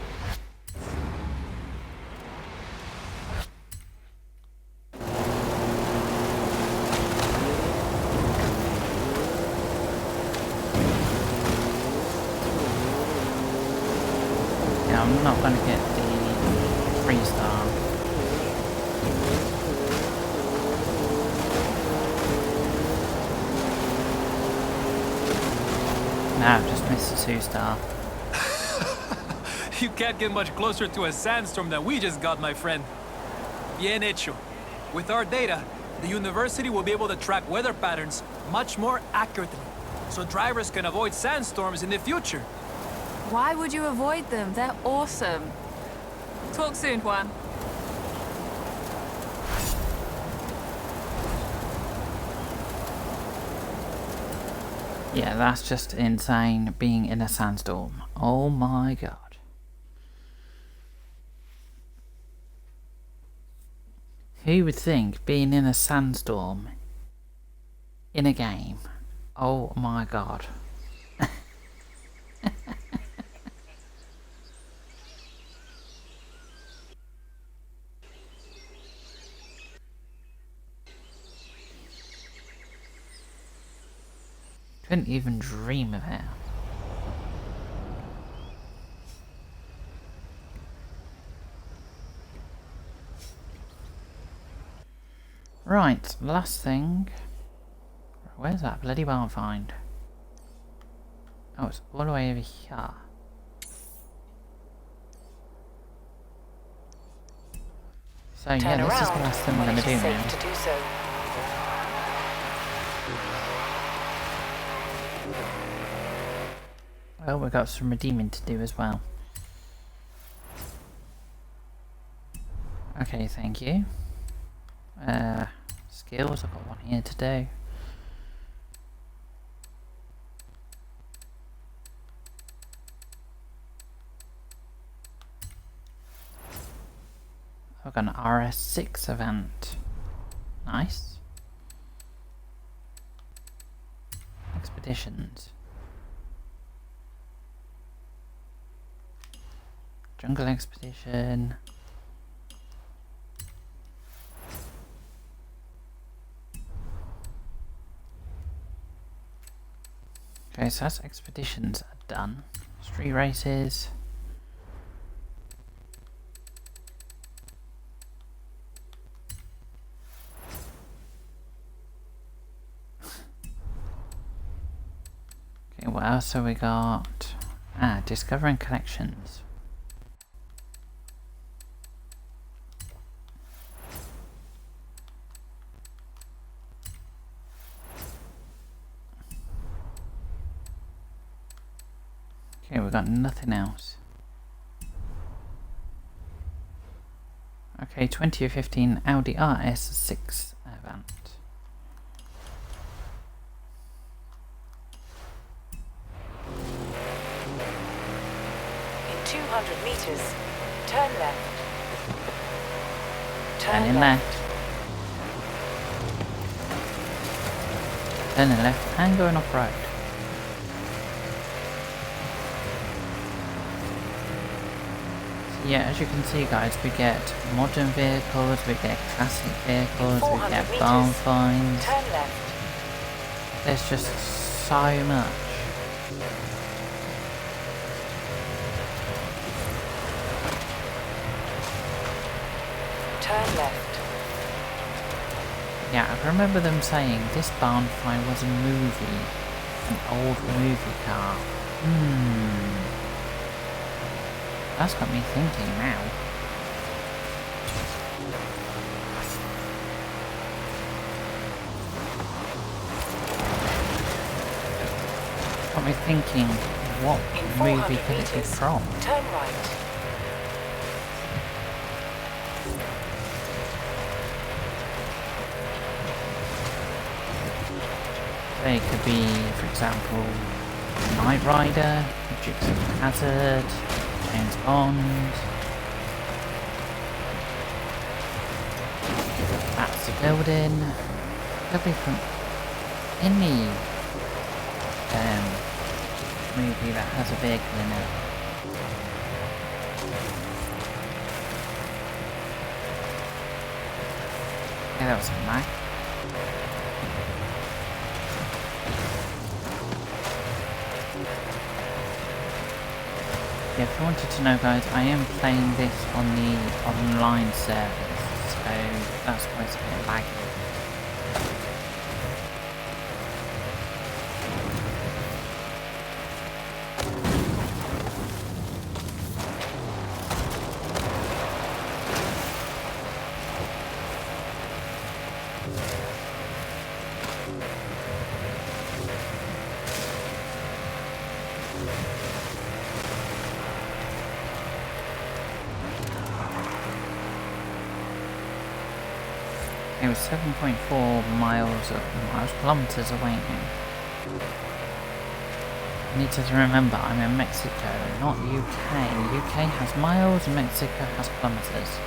Yeah, I'm not gonna get the 3-star. Nah, I've just missed the 2-star. You can't get much closer to a sandstorm than we just got, my friend. Bien hecho. With our data, the university will be able to track weather patterns much more accurately, so drivers can avoid sandstorms in the future. Why would you avoid them? They're awesome. Talk soon, Juan. Yeah, that's just insane being in a sandstorm. Oh my god. Who would think being in a sandstorm in a game? Oh my god. Couldn't even dream of it. Right, last thing. Where's that bloody barn find? Oh, it's all the way over here. So yeah, this is the last thing we're going to do now. Well, we've got some redeeming to do as well. Okay, thank you. Skills, I've got one here to do. I've got an RS6 event. Nice. Expeditions. Jungle expedition. Okay, so that's expeditions done. Street races. Okay, what else have we got? Ah, discovering collections. Okay, we've got nothing else. Okay, 2015 Audi RS6 Avant. In 200 meters, turn left. Turning left. Turning left and going off-road. So yeah, as you can see guys, we get modern vehicles, we get classic vehicles, we get barn finds. Turn left. There's just so much. Turn left. Yeah, I remember them saying this barn find was a movie. An old movie car. That's got me thinking now. Got me thinking, what movie could it be from? Turn right. It could be, for example, Knight Rider, Dukes of Hazzard, James Bond. That's the building. Could be from any movie that has a vehicle in it. Yeah, that was a Mac. Yeah, if you wanted to know guys, I am playing this on the online service, so that's why it's a bit laggy. It was 7.4 kilometers away now. I need to remember I'm in Mexico, not UK. UK has miles, Mexico has kilometers.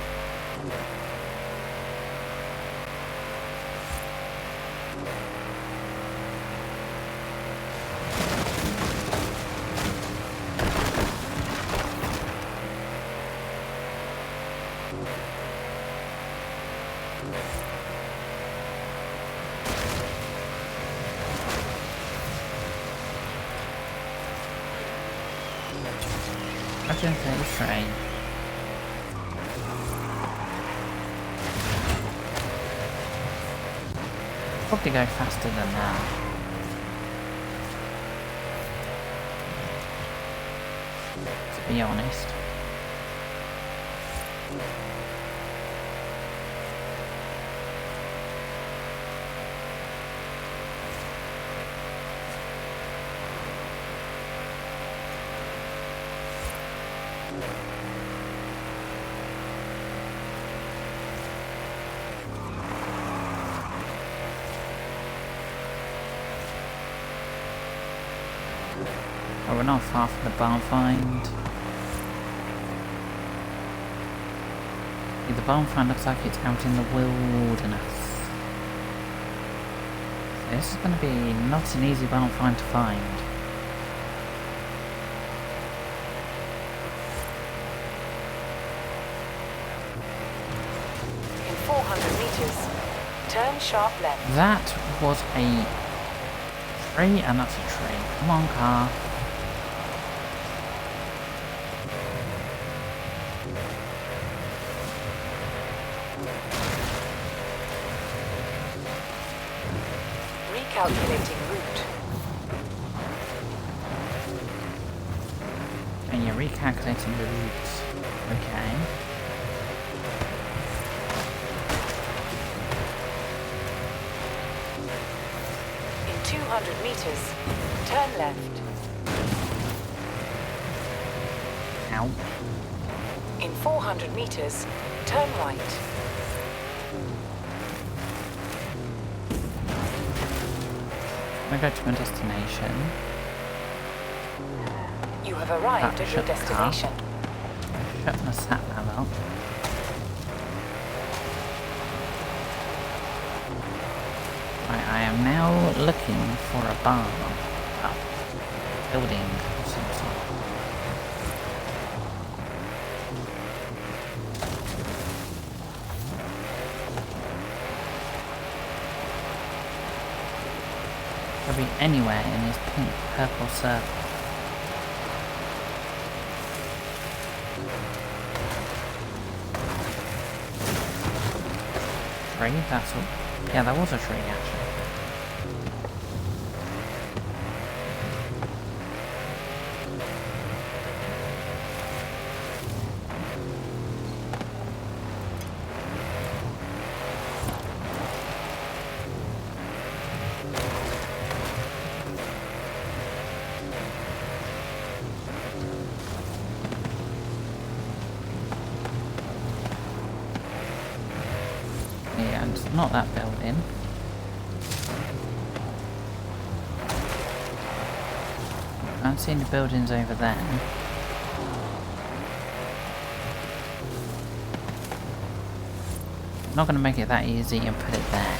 Imagine 33. Probably go faster than that. To be honest. Oh, we're not far from the barn find. Yeah, the barn find looks like it's out in the wilderness. So this is going to be not an easy barn find to find. In 400 meters, turn sharp left. That was a tree, and that's a tree. Come on, car. Recalculating route. And you're recalculating the routes. Okay. In 200 meters, turn left. Ow. In 400 meters, turn right. I'm gonna go to my destination. You have arrived at your Shut the car. destination. Shut my sat nav out. Right, I am now looking for a barn. Building of some sort. Could be anywhere in this pink purple circle. Tree? That's all. Yeah, that was a tree actually. Yeah, and it's not that building. I can't see any buildings over there. I'm not going to make it that easy and put it there.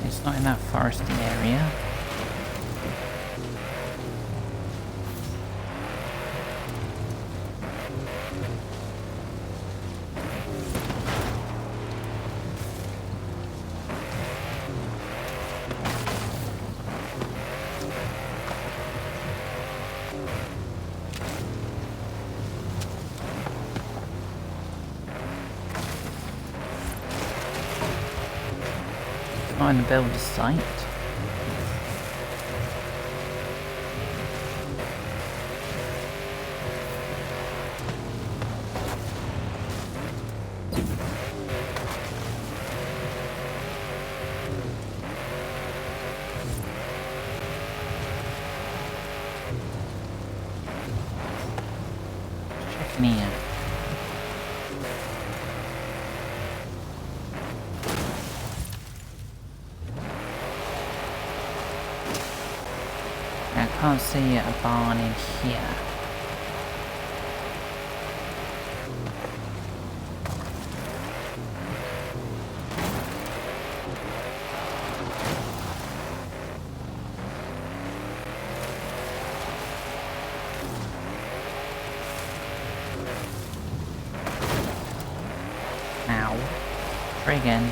It's not in that foresty area. Not in the builder's site. Checking here. I can't see a barn in here. Ow. Try again.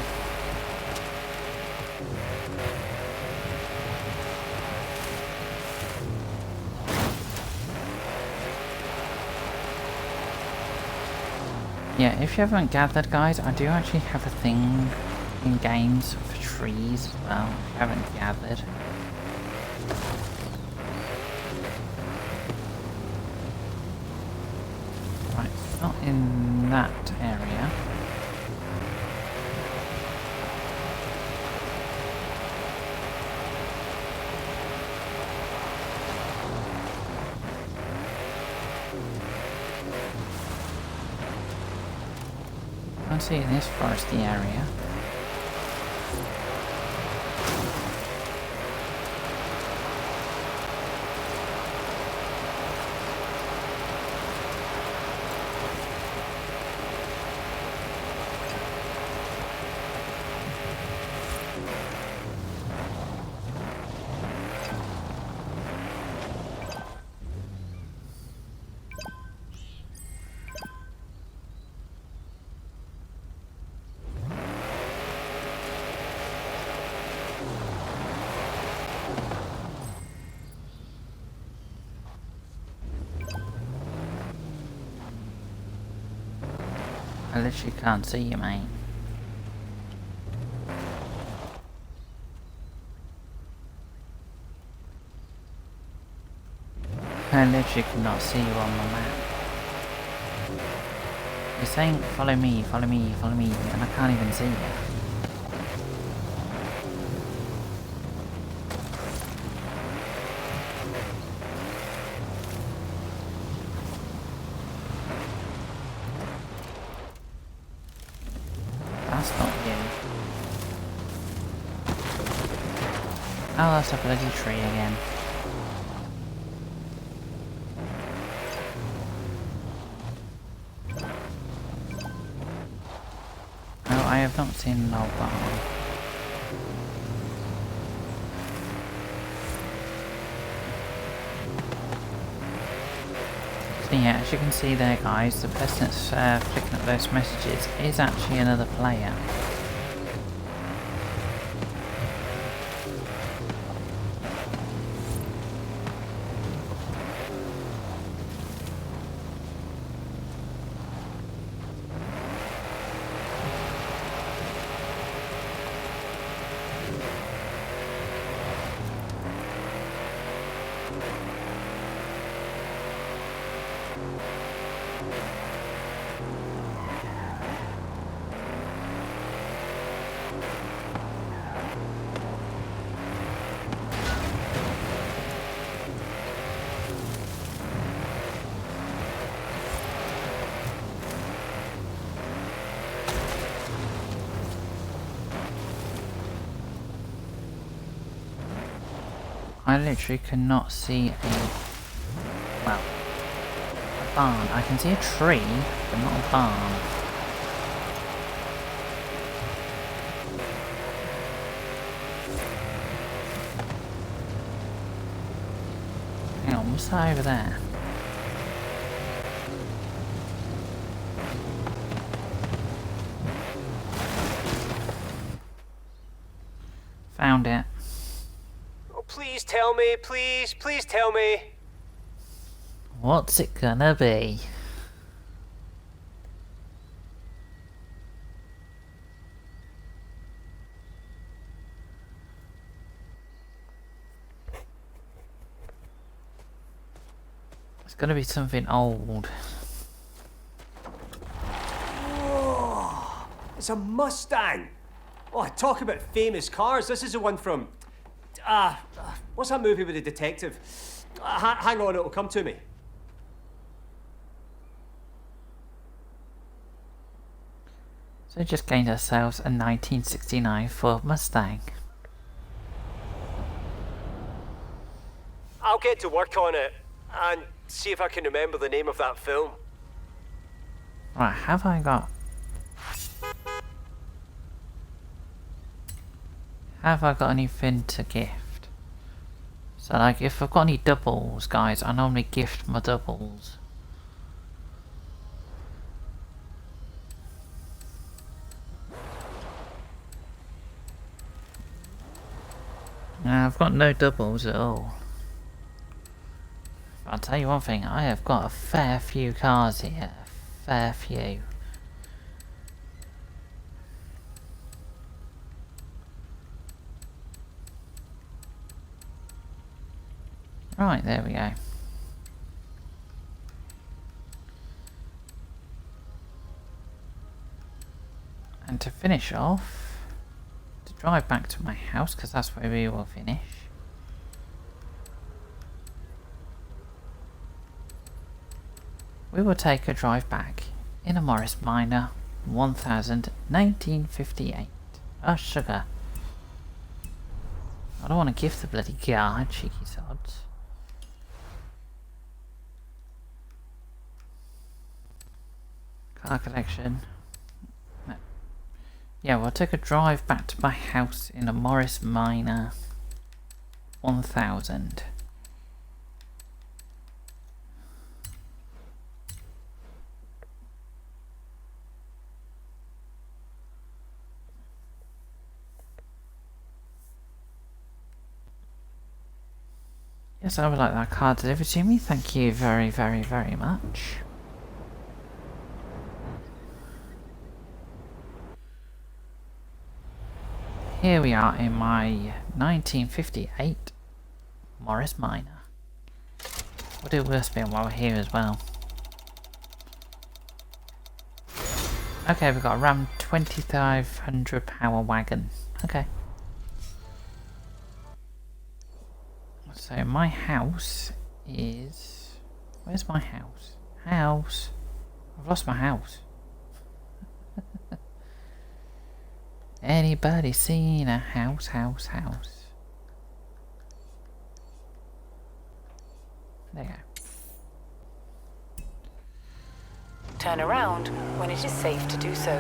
Yeah, if you haven't gathered, guys, I do actually have a thing in games for trees as well. If you haven't gathered. Right, it's not in that area. I can't see in this foresty area. I literally can't see you, mate. I literally could not see you on the map. You're saying, follow me, follow me, follow me, and I can't even see you. That's not you. Oh, that's a bloody tree again. Oh, I have not seen an old barn. So yeah, as you can see there guys, the person that's flicking up those messages is actually another player. I literally cannot see a barn. I can see a tree, but not a barn. Hang on, what's that over there? Found it. Oh, please tell me, please tell me. What's it gonna be? It's gonna be something old. Oh, it's a Mustang. Oh, talk about famous cars. This is the one from... what's that movie with the detective? Hang on, it'll come to me. So just gained ourselves a 1969 Ford Mustang. I'll get to work on it and see if I can remember the name of that film. Right, have I got anything to gift? So like if I've got any doubles, guys, I normally gift my doubles. Now I've got no doubles at all. I'll tell you one thing, I have got a fair few cars here. A fair few. Right, there we go. And to finish off, to drive back to my house, because that's where we will finish. We will take a drive back in a Morris Minor 1958. Oh, sugar. I don't want to give the bloody car, cheeky sods. Car collection. No. Yeah, we'll take a drive back to my house in a Morris Minor 1000. Yes, I would like that car delivered to me. Thank you very, very, very much. Here we are in my 1958 Morris Minor. We'll do wheel spin while we're here as well. Okay, we've got a Ram 2500 power wagon. Okay. So my house is... Where's my house? House! I've lost my house. Anybody seen a house? There you go. Turn around when it is safe to do so.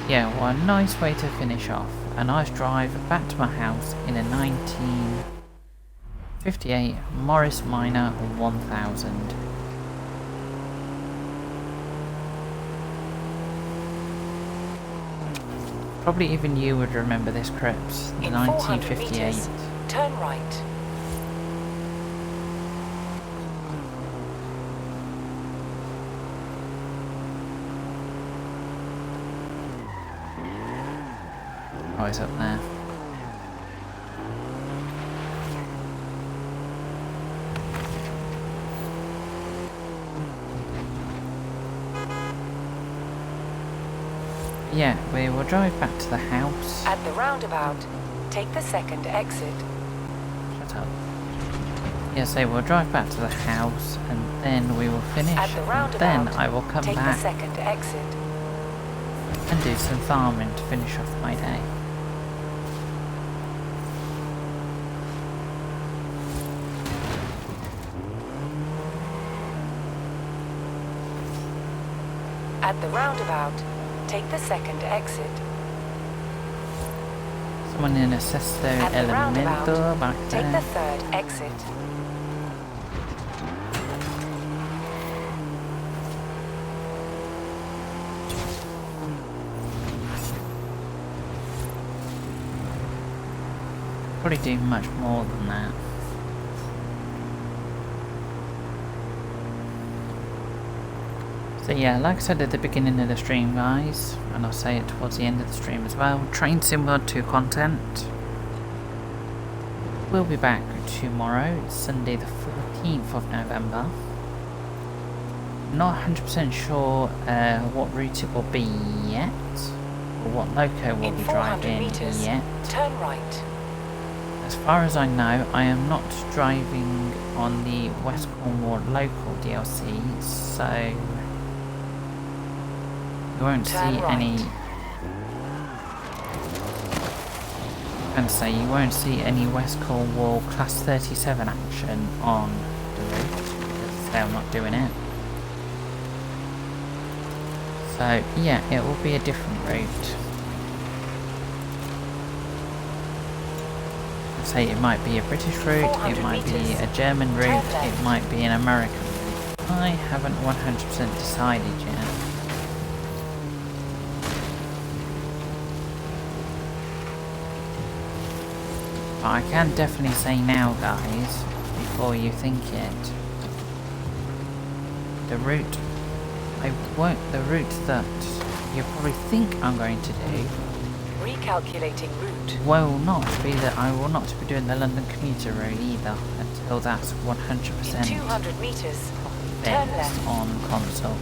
Yeah, well, a nice way to finish off. A nice drive back to my house in a 1958 Morris Minor 1000. Probably even you would remember this, Crips. The In 1958. 400 meters, turn right. Oh, it's up there. Yeah, we will drive back to the house. At the roundabout, take the second exit. Shut up. Yeah, so we'll drive back to the house and then we will finish. At the And roundabout, then I will come take back the second exit. and do some farming to finish off my day. At the roundabout, take the second exit. Someone in a Sesto At the Elemento roundabout, back take the there. third exit. Probably do much more than that. So yeah, like I said at the beginning of the stream, guys, and I'll say it towards the end of the stream as well, Train Sim World 2 content will be back tomorrow. It's Sunday the 14th of November. Not 100% sure what route it will be yet, or what loco we'll In be 400 driving meters, yet. turn right. As far as I know, I am not driving on the West Cornwall local DLC, so you won't see Turn right. any. And say you won't see any West Cornwall Class 37 action on the route because they're not doing it. So yeah, it will be a different route. Say it might be a British route, it might be a German route, it might be an American route. I haven't 100% decided yet. But I can definitely say now, guys, before you think it, the route the route that you probably think I'm going to do Recalculating route. will not be that I will not be doing the London commuter route either until that's 100% In 200 meters, turn fixed left. on console.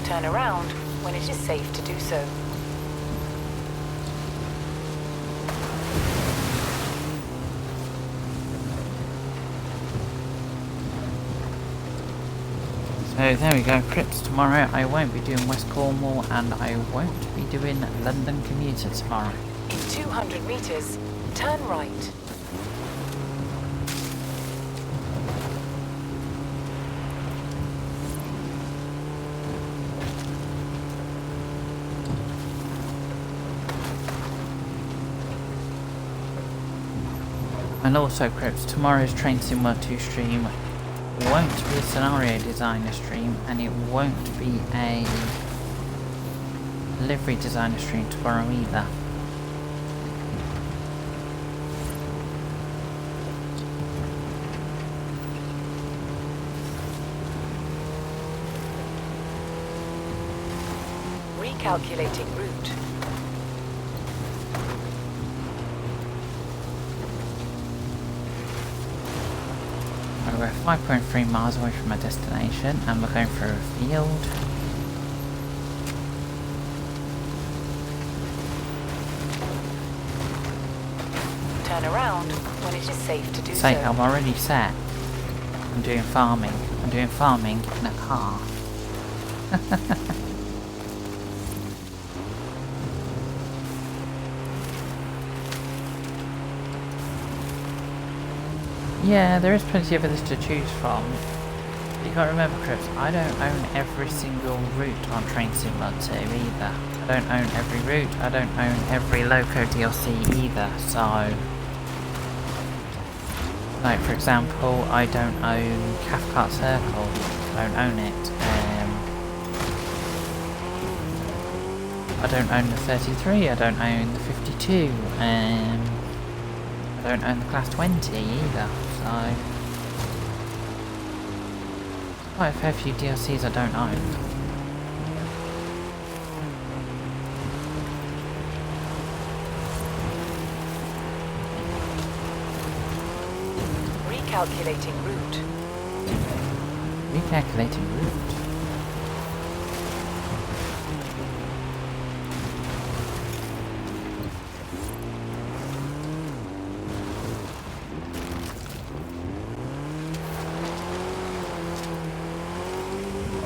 Turn around when it is safe to do so. So there we go, Crips. Tomorrow I won't be doing West Cornwall and I won't be doing London commuter tomorrow. In 200 meters, turn right. And also, Crips, tomorrow's Train Sim World 2 stream won't be a scenario designer stream and it won't be a livery designer stream tomorrow either. Recalculating route. we're 5.3 miles away from our destination and we're going through a field. Turn around when it is safe to do so. Say, I'm already set. I'm doing farming. I'm doing farming in a car. Yeah, there is plenty of others to choose from. You gotta remember, Chris, I don't own every single route on Train Sim 2 either. I don't own every route, I don't own every Loco DLC either, so... Like, for example, I don't own Cathcart Circle. I don't own it. I don't own the 33, I don't own the 52, I don't own the Class 20 either, so... Quite a fair few DLCs I don't own. Recalculating route. Recalculating route.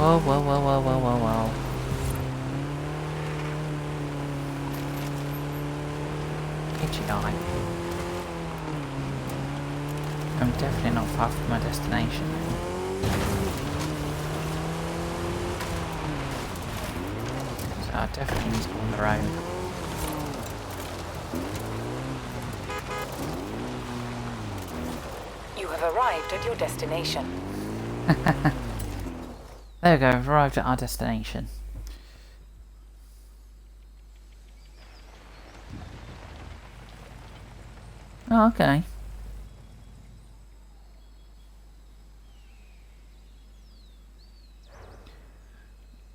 Whoa, whoa, whoa, whoa, whoa, whoa, whoa. HEI. I'm definitely not far from my destination. So I definitely need to go on the road. You have arrived at your destination. There we go, we've arrived at our destination. Oh, okay.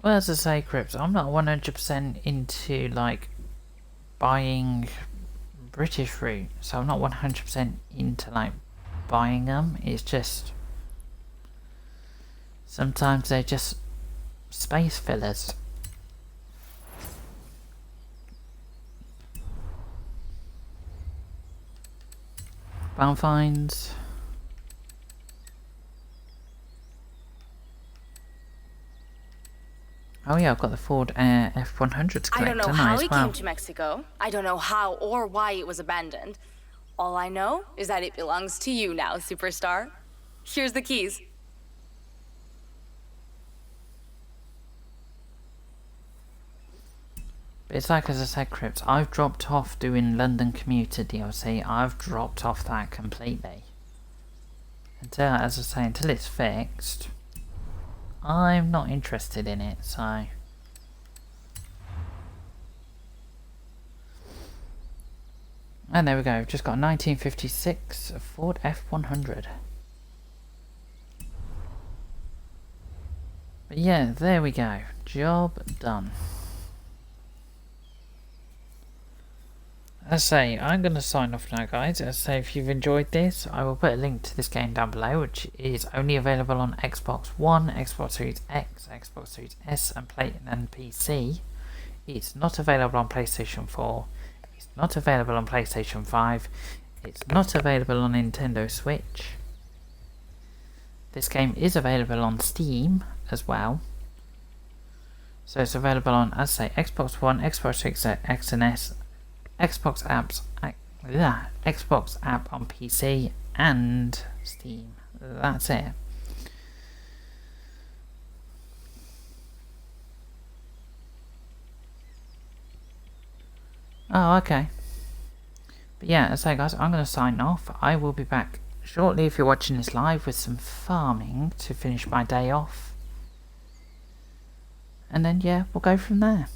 Well, as I say, Crips, I'm not 100% into, like, buying British route. So I'm not 100% into, like, buying them. It's just... sometimes they're just space fillers. Barn finds. Oh yeah, I've got the Ford F100 to collect. I don't know how it well. came to Mexico. I don't know how or why it was abandoned. All I know is that it belongs to you now, superstar. Here's the keys. It's like, as I said, Crips, I've dropped off doing London Commuter DLC. I've dropped off that completely. Until, as I say, until it's fixed, I'm not interested in it, so... And there we go, just got a 1956 Ford F100. But yeah, there we go, job done. As I say, I'm going to sign off now, guys. As I say, if you've enjoyed this, I will put a link to this game down below, which is only available on Xbox One, Xbox Series X, Xbox Series S, and PC. It's not available on PlayStation 4. It's not available on PlayStation 5. It's not available on Nintendo Switch. This game is available on Steam as well. So it's available on, as I say, Xbox One, Xbox Series X and S, Xbox app on PC and Steam. That's it. Oh, okay. But yeah, as I say, guys, I'm going to sign off. I will be back shortly if you're watching this live with some farming to finish my day off. And then, yeah, we'll go from there.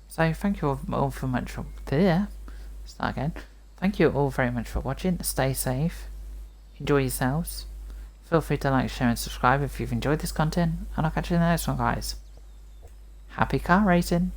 So, thank you all for much for there. Start again. Thank you all very much for watching. Stay safe. Enjoy yourselves. Feel free to like, share and subscribe if you've enjoyed this content. And I'll catch you in the next one, guys. Happy car racing!